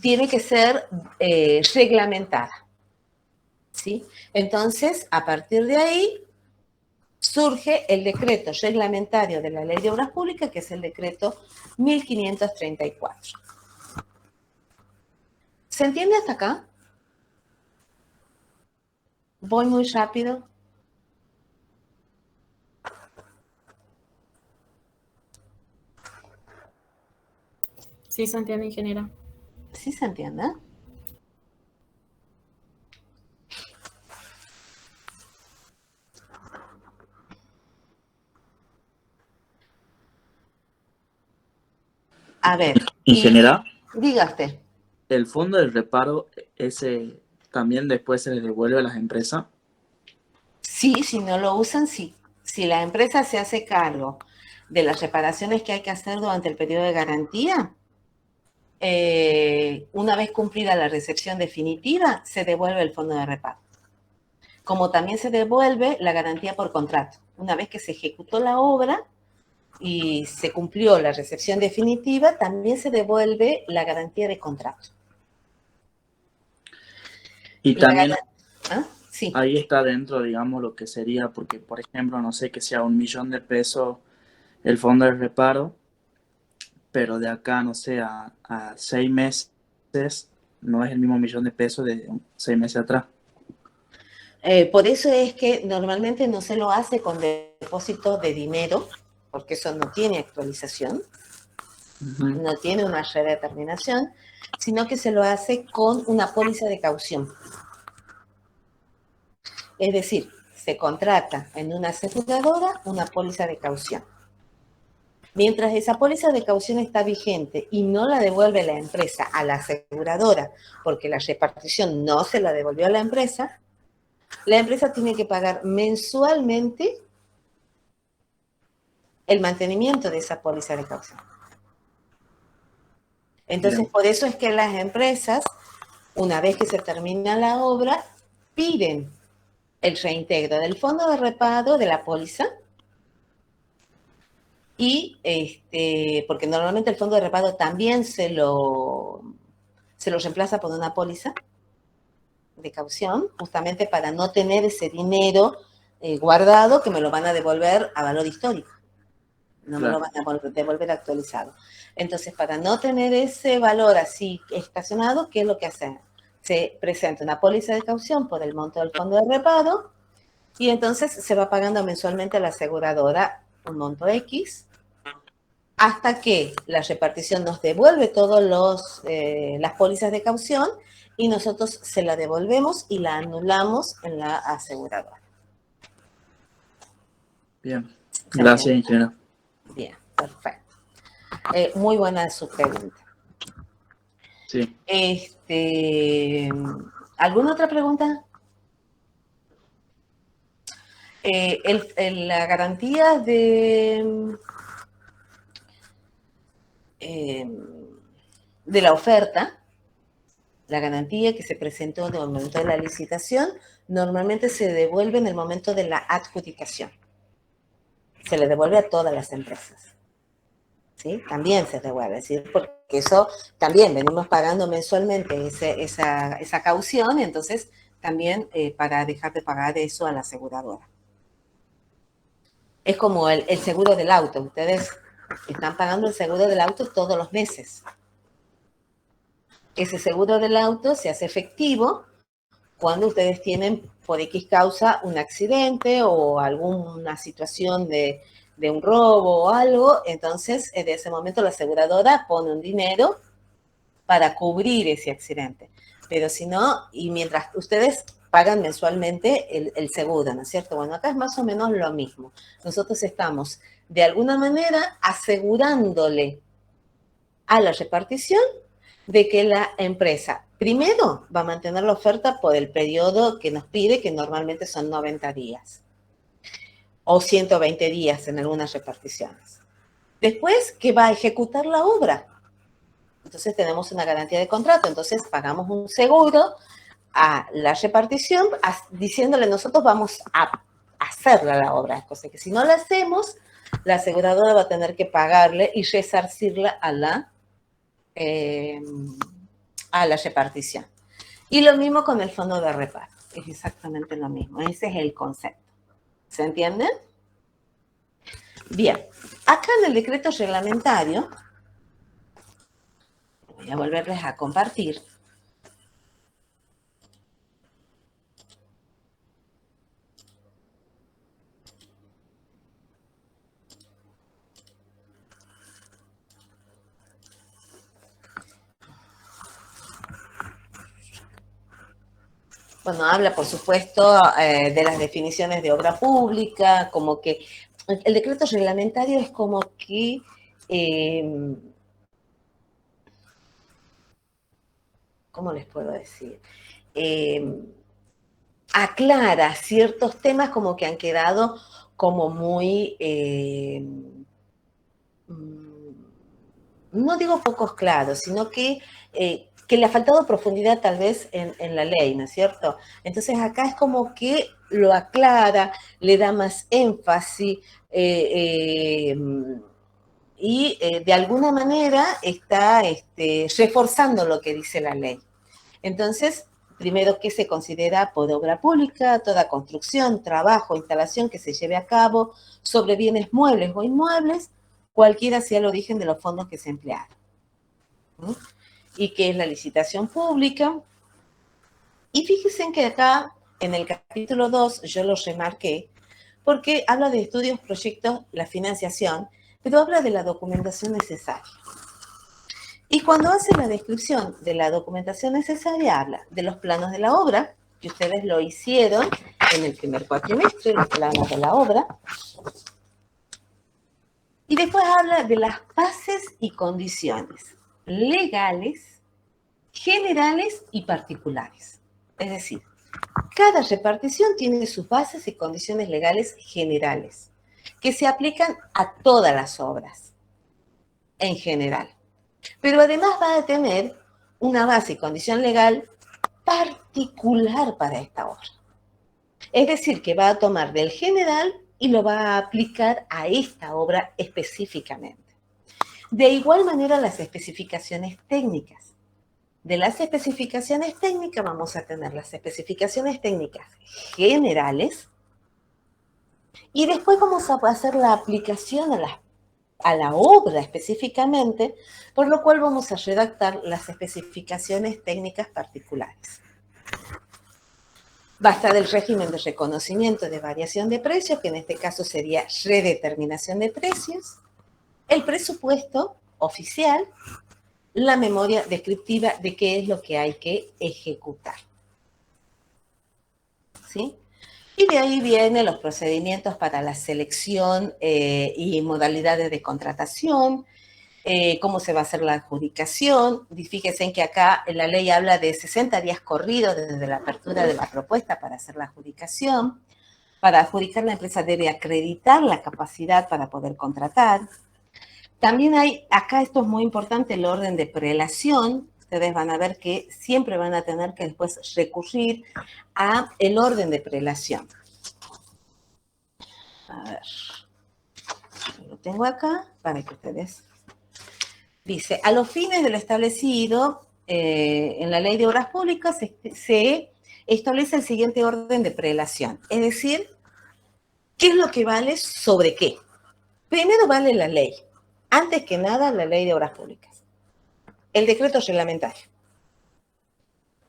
tiene que ser reglamentada, ¿sí? Entonces, a partir de ahí, surge el decreto reglamentario de la Ley de Obras Públicas, que es el decreto 1534. ¿Se entiende hasta acá? ¿Voy muy rápido? Sí, se entiende, ingeniera. ¿Sí se entiende? A ver. Ingeniera, Diga usted. el fondo del reparo, ese también después se le devuelve a las empresas. Sí, si no lo usan, sí. Si la empresa se hace cargo de las reparaciones que hay que hacer durante el periodo de garantía, una vez cumplida la recepción definitiva, se devuelve el fondo de reparo. Como también se devuelve la garantía por contrato. Una vez que se ejecutó la obra y se cumplió la recepción definitiva, también se devuelve la garantía de contrato. Y también sí. ahí está dentro, digamos, lo que sería, porque, por ejemplo, no sé, que sea 1.000.000 de pesos el fondo de reparo, pero de acá, no sé, a 6 meses, no es el mismo 1.000.000 de pesos de 6 meses atrás. Por eso es que normalmente no se lo hace con depósitos de dinero, porque eso no tiene actualización, no tiene una redeterminación, sino que se lo hace con una póliza de caución. Es decir, se contrata en una aseguradora una póliza de caución. Mientras esa póliza de caución está vigente y no la devuelve la empresa a la aseguradora, porque la repartición no se la devolvió a la empresa tiene que pagar mensualmente el mantenimiento de esa póliza de caución. Entonces, Bien. por eso es que las empresas, una vez que se termina la obra, piden el reintegro del fondo de reparo de la póliza y, porque normalmente el fondo de reparo también se lo reemplaza por una póliza de caución, justamente para no tener ese dinero guardado que me lo van a devolver a valor histórico. No me lo van a devolver actualizado. Entonces, para no tener ese valor así estacionado, ¿qué es lo que hacen? Se presenta una póliza de caución por el monto del fondo de reparo y entonces se va pagando mensualmente a la aseguradora un monto X, hasta que la repartición nos devuelve todas las pólizas de caución y nosotros se la devolvemos y la anulamos en la aseguradora. Bien, gracias, ingeniero. Bien, perfecto. Muy buena su pregunta. Sí. ¿Alguna otra pregunta? La garantía de la oferta, la garantía que se presentó en el momento de la licitación, normalmente se devuelve en el momento de la adjudicación. Se le devuelve a todas las empresas. ¿Sí? También se devuelve, ¿sí? Porque eso también venimos pagando mensualmente esa caución, entonces también para dejar de pagar eso a la aseguradora. Es como el seguro del auto. Ustedes están pagando el seguro del auto todos los meses. Ese seguro del auto se hace efectivo cuando ustedes tienen por X causa un accidente o alguna situación de un robo o algo, entonces en ese momento la aseguradora pone un dinero para cubrir ese accidente. Pero si no, y mientras ustedes pagan mensualmente el seguro, ¿no es cierto? Bueno, acá es más o menos lo mismo. Nosotros estamos de alguna manera asegurándole a la repartición de que la empresa primero va a mantener la oferta por el periodo que nos pide, que normalmente son 90 días o 120 días en algunas reparticiones. Después, que va a ejecutar la obra. Entonces tenemos una garantía de contrato, entonces pagamos un seguro a la repartición diciéndole nosotros vamos a hacerla la obra, cosa que si no la hacemos, la aseguradora va a tener que pagarle y resarcirla a la repartición. Y lo mismo con el fondo de reparo, es exactamente lo mismo, ese es el concepto. ¿Se entiende? Bien, acá en el decreto reglamentario, voy a volverles a compartir. Bueno, habla, por supuesto, de las definiciones de obra pública, como que el decreto reglamentario es como que ¿cómo les puedo decir? Aclara ciertos temas como que han quedado como muy, no digo pocos claros, sino que le ha faltado profundidad tal vez en la ley, ¿no es cierto? Entonces acá es como que lo aclara, le da más énfasis y de alguna manera está reforzando lo que dice la ley. Entonces, primero, ¿qué se considera por obra pública? Toda construcción, trabajo, instalación que se lleve a cabo sobre bienes muebles o inmuebles, cualquiera sea el origen de los fondos que se emplearon. ¿Sí? Y que es la licitación pública. Y fíjense que acá, en el capítulo 2, yo lo remarqué, porque habla de estudios, proyectos, la financiación, pero habla de la documentación necesaria. Y cuando hace la descripción de la documentación necesaria, habla de los planos de la obra, que ustedes lo hicieron en el primer cuatrimestre, los planos de la obra. Y después habla de las bases y condiciones legales, generales y particulares. Es decir, cada repartición tiene sus bases y condiciones legales generales, que se aplican a todas las obras en general. Pero además va a tener una base y condición legal particular para esta obra. Es decir, que va a tomar del general y lo va a aplicar a esta obra específicamente. De igual manera, las especificaciones técnicas. De las especificaciones técnicas vamos a tener las especificaciones técnicas generales y después vamos a hacer la aplicación a la obra específicamente, por lo cual vamos a redactar las especificaciones técnicas particulares. Va a estar el régimen de reconocimiento de variación de precios, que en este caso sería redeterminación de precios, el presupuesto oficial, la memoria descriptiva de qué es lo que hay que ejecutar. ¿Sí? Y de ahí vienen los procedimientos para la selección y modalidades de contratación, cómo se va a hacer la adjudicación. Fíjense en que acá la ley habla de 60 días corridos desde la apertura de la propuesta para hacer la adjudicación. Para adjudicar, la empresa debe acreditar la capacidad para poder contratar. También hay, acá esto es muy importante, el orden de prelación. Ustedes van a ver que siempre van a tener que después recurrir a el orden de prelación. A ver, lo tengo acá para que ustedes... Dice, a los fines de lo establecido en la Ley de Obras Públicas se establece el siguiente orden de prelación. Es decir, ¿qué es lo que vale sobre qué? Primero vale la ley. Antes que nada, la Ley de Obras Públicas. El decreto reglamentario.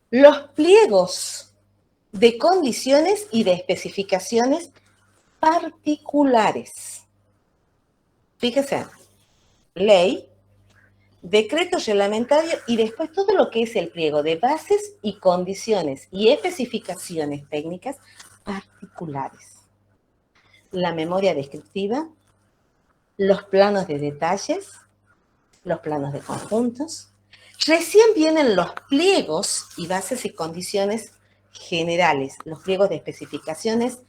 Los pliegos de condiciones y de especificaciones particulares. Fíjense, ley, decreto reglamentario y después todo lo que es el pliego de bases y condiciones y especificaciones técnicas particulares. La memoria descriptiva, los planos de detalles, los planos de conjuntos. Recién vienen los pliegos y bases y condiciones generales, los pliegos de especificaciones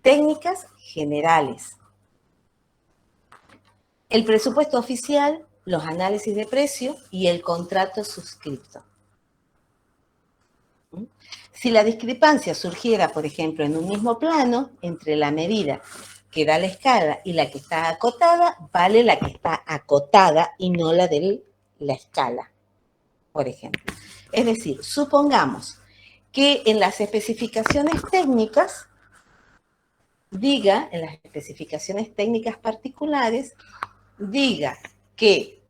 técnicas generales. El presupuesto oficial, los análisis de precio y el contrato suscripto. Si la discrepancia surgiera, por ejemplo, en un mismo plano, entre la medida que da la escala y la que está acotada, vale la que está acotada y no la de la escala, por ejemplo. Es decir, supongamos que en las especificaciones técnicas, diga, en las especificaciones técnicas particulares, diga que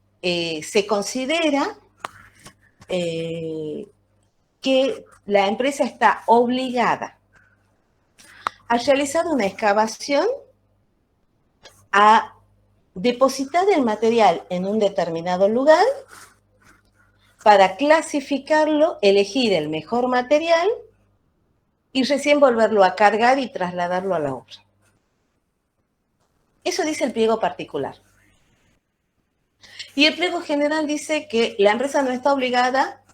se considera que la empresa está obligada a realizar una excavación, a depositar el material en un determinado lugar para clasificarlo, elegir el mejor material y recién volverlo a cargar y trasladarlo a la obra. Eso dice el pliego particular. Y el pliego general dice que la empresa no está obligada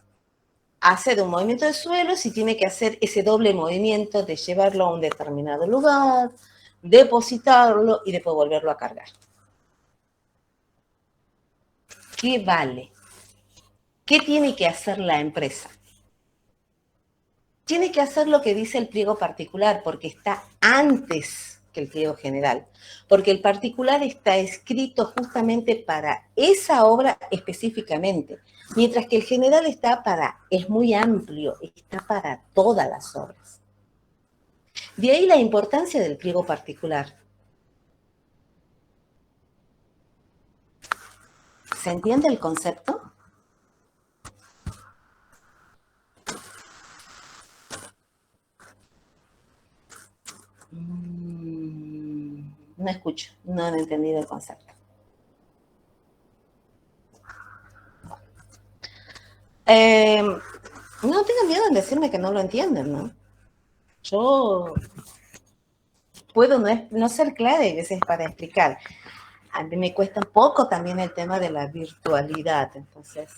a hacer un movimiento de suelo si tiene que hacer ese doble movimiento de llevarlo a un determinado lugar, depositarlo y después volverlo a cargar. ¿Qué vale? ¿Qué tiene que hacer la empresa? Tiene que hacer lo que dice el pliego particular porque está antes que el pliego general, porque el particular está escrito justamente para esa obra específicamente, mientras que el general es muy amplio, está para todas las obras. De ahí la importancia del pliego particular. ¿Se entiende el concepto? No escucho, no han entendido el concepto. No tengan miedo en decirme que no lo entienden, ¿no? Yo puedo no ser clara a veces para explicar. A mí me cuesta un poco también el tema de la virtualidad, entonces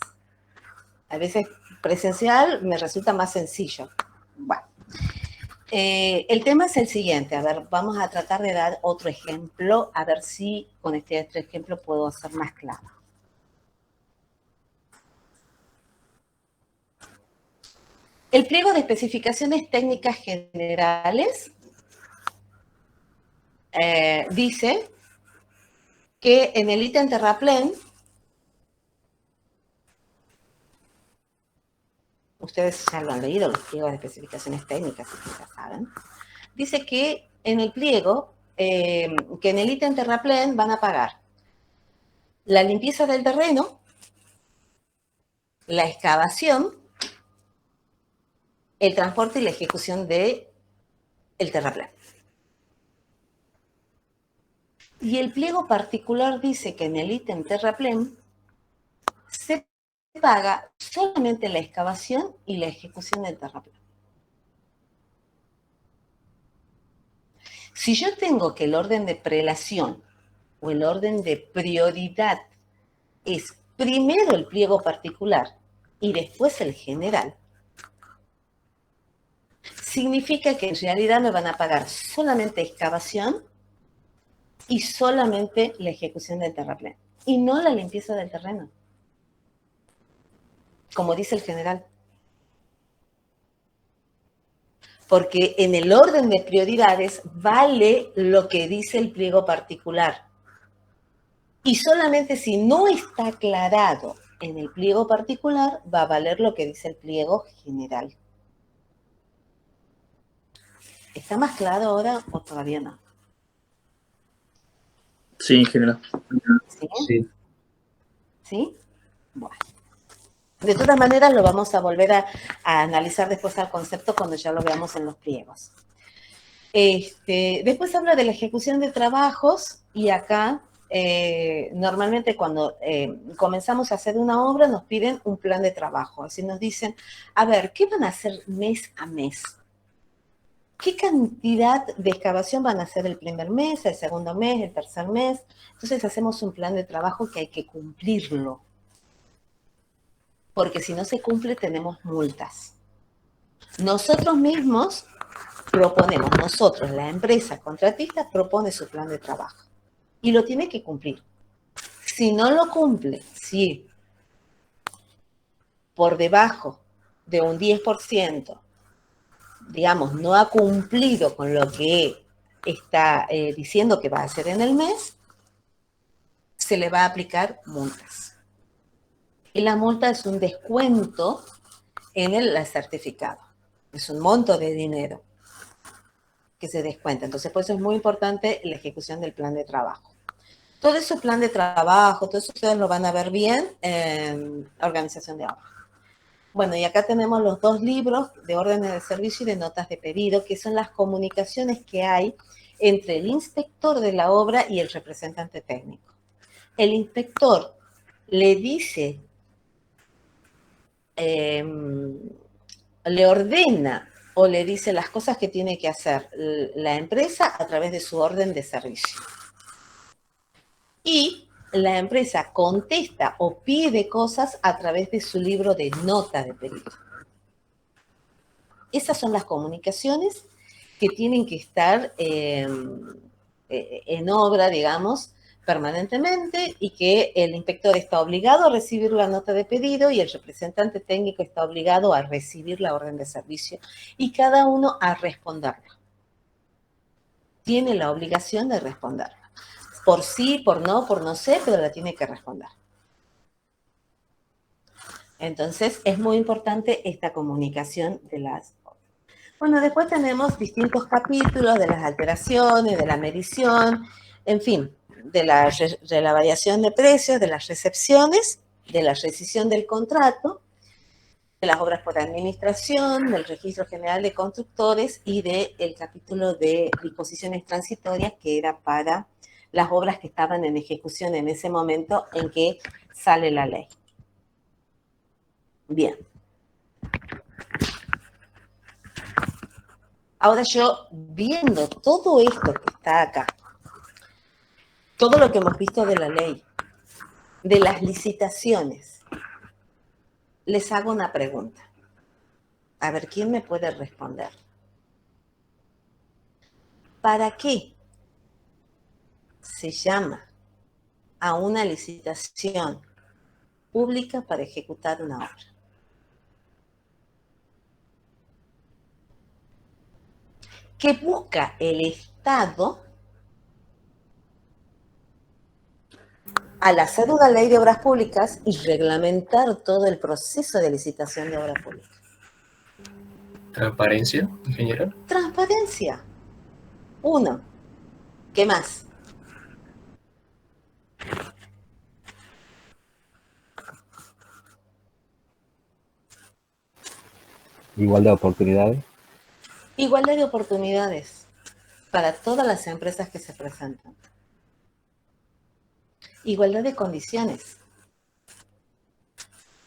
a veces presencial me resulta más sencillo. Bueno, el tema es el siguiente. A ver, vamos a tratar de dar otro ejemplo, a ver si con este otro ejemplo puedo ser más claro. El pliego de especificaciones técnicas generales dice que en el ítem terraplén, ustedes ya lo han leído, los pliegos de especificaciones técnicas, ya saben, dice que en el pliego, que en el ítem terraplén van a pagar la limpieza del terreno, la excavación, el transporte y la ejecución de el terraplén. Y el pliego particular dice que en el ítem terraplén se paga solamente la excavación y la ejecución del terraplén. Si yo tengo que el orden de prelación o el orden de prioridad es primero el pliego particular y después el general, significa que en realidad me van a pagar solamente excavación y solamente la ejecución del terraplén, y no la limpieza del terreno, como dice el general. Porque en el orden de prioridades vale lo que dice el pliego particular. Y solamente si no está aclarado en el pliego particular, va a valer lo que dice el pliego general. ¿Está más claro ahora o todavía no? Sí, en general. ¿Sí? Sí. ¿Sí? Bueno. De todas maneras, lo vamos a volver a analizar después al concepto cuando ya lo veamos en los pliegos. Después habla de la ejecución de trabajos y acá normalmente cuando comenzamos a hacer una obra nos piden un plan de trabajo. Así nos dicen, a ver, ¿qué van a hacer mes a mes? ¿Qué cantidad de excavación van a hacer el primer mes, el segundo mes, el tercer mes? Entonces hacemos un plan de trabajo que hay que cumplirlo. Porque si no se cumple tenemos multas. Nosotros mismos proponemos, nosotros, la empresa contratista, propone su plan de trabajo y lo tiene que cumplir. Si no lo cumple, si por debajo de un 10%, digamos, no ha cumplido con lo que está diciendo que va a hacer en el mes, se le va a aplicar multas. Y la multa es un descuento en el certificado. Es un monto de dinero que se descuenta. Entonces, por eso es muy importante la ejecución del plan de trabajo. Todo ese plan de trabajo, todo eso ustedes lo van a ver bien en organización de obra. Bueno, y acá tenemos los dos libros de órdenes de servicio y de notas de pedido, que son las comunicaciones que hay entre el inspector de la obra y el representante técnico. El inspector le dice, le ordena o le dice las cosas que tiene que hacer la empresa a través de su orden de servicio. Y la empresa contesta o pide cosas a través de su libro de nota de pedido. Esas son las comunicaciones que tienen que estar en obra, digamos, permanentemente, y que el inspector está obligado a recibir la nota de pedido y el representante técnico está obligado a recibir la orden de servicio y cada uno a responderla. Tiene la obligación de responderla. Por sí, por no sé, pero la tiene que responder. Entonces, es muy importante esta comunicación de las... Bueno, después tenemos distintos capítulos de las alteraciones, de la medición, en fin, de la variación de precios, de las recepciones, de la rescisión del contrato, de las obras por administración, del registro general de constructores y del capítulo de disposiciones transitorias que era para las obras que estaban en ejecución en ese momento en que sale la ley. Bien. Ahora yo, viendo todo esto que está acá, todo lo que hemos visto de la ley, de las licitaciones, les hago una pregunta. A ver, ¿quién me puede responder? ¿Para qué se llama a una licitación pública para ejecutar una obra? ¿Qué busca el Estado al hacer una ley de obras públicas y reglamentar todo el proceso de licitación de obras públicas? Transparencia, ingeniero. Transparencia. Uno. ¿Qué más? Igualdad de oportunidades. Igualdad de oportunidades para todas las empresas que se presentan. Igualdad de condiciones.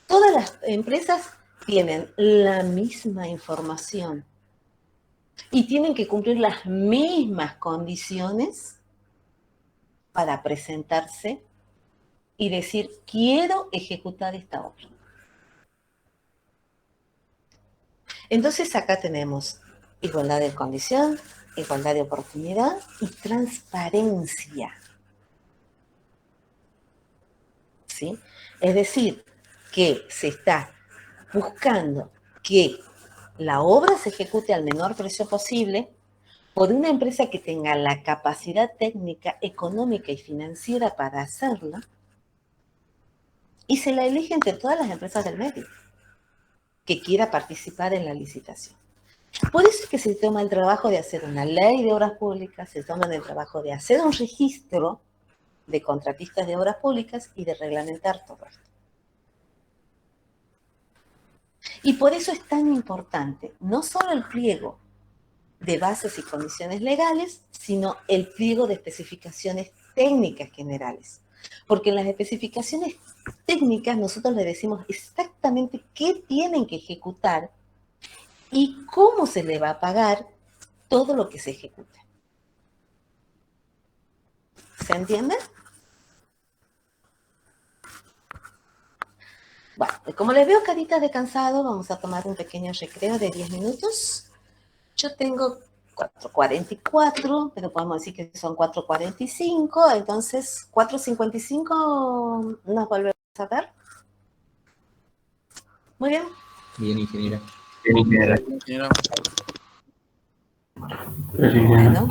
Todas las empresas tienen la misma información y tienen que cumplir las mismas condiciones para presentarse y decir, quiero ejecutar esta obra. Entonces acá tenemos igualdad de condición, igualdad de oportunidad y transparencia. ¿Sí? Es decir, que se está buscando que la obra se ejecute al menor precio posible por una empresa que tenga la capacidad técnica, económica y financiera para hacerla, y se la elige entre todas las empresas del medio que quiera participar en la licitación. Por eso es que se toma el trabajo de hacer una ley de obras públicas, se toma el trabajo de hacer un registro de contratistas de obras públicas y de reglamentar todo esto. Y por eso es tan importante no solo el pliego de bases y condiciones legales, sino el pliego de especificaciones técnicas generales. Porque en las especificaciones técnicas nosotros le decimos exactamente qué tienen que ejecutar y cómo se le va a pagar todo lo que se ejecute. ¿Se entiende? Bueno, como les veo caritas de cansado, vamos a tomar un pequeño recreo de 10 minutos. Yo tengo 4:44, pero podemos decir que son 4:45, entonces 4:55 nos volvemos a ver. Muy bien. Bien, ingeniera. Ingeniera. Bueno.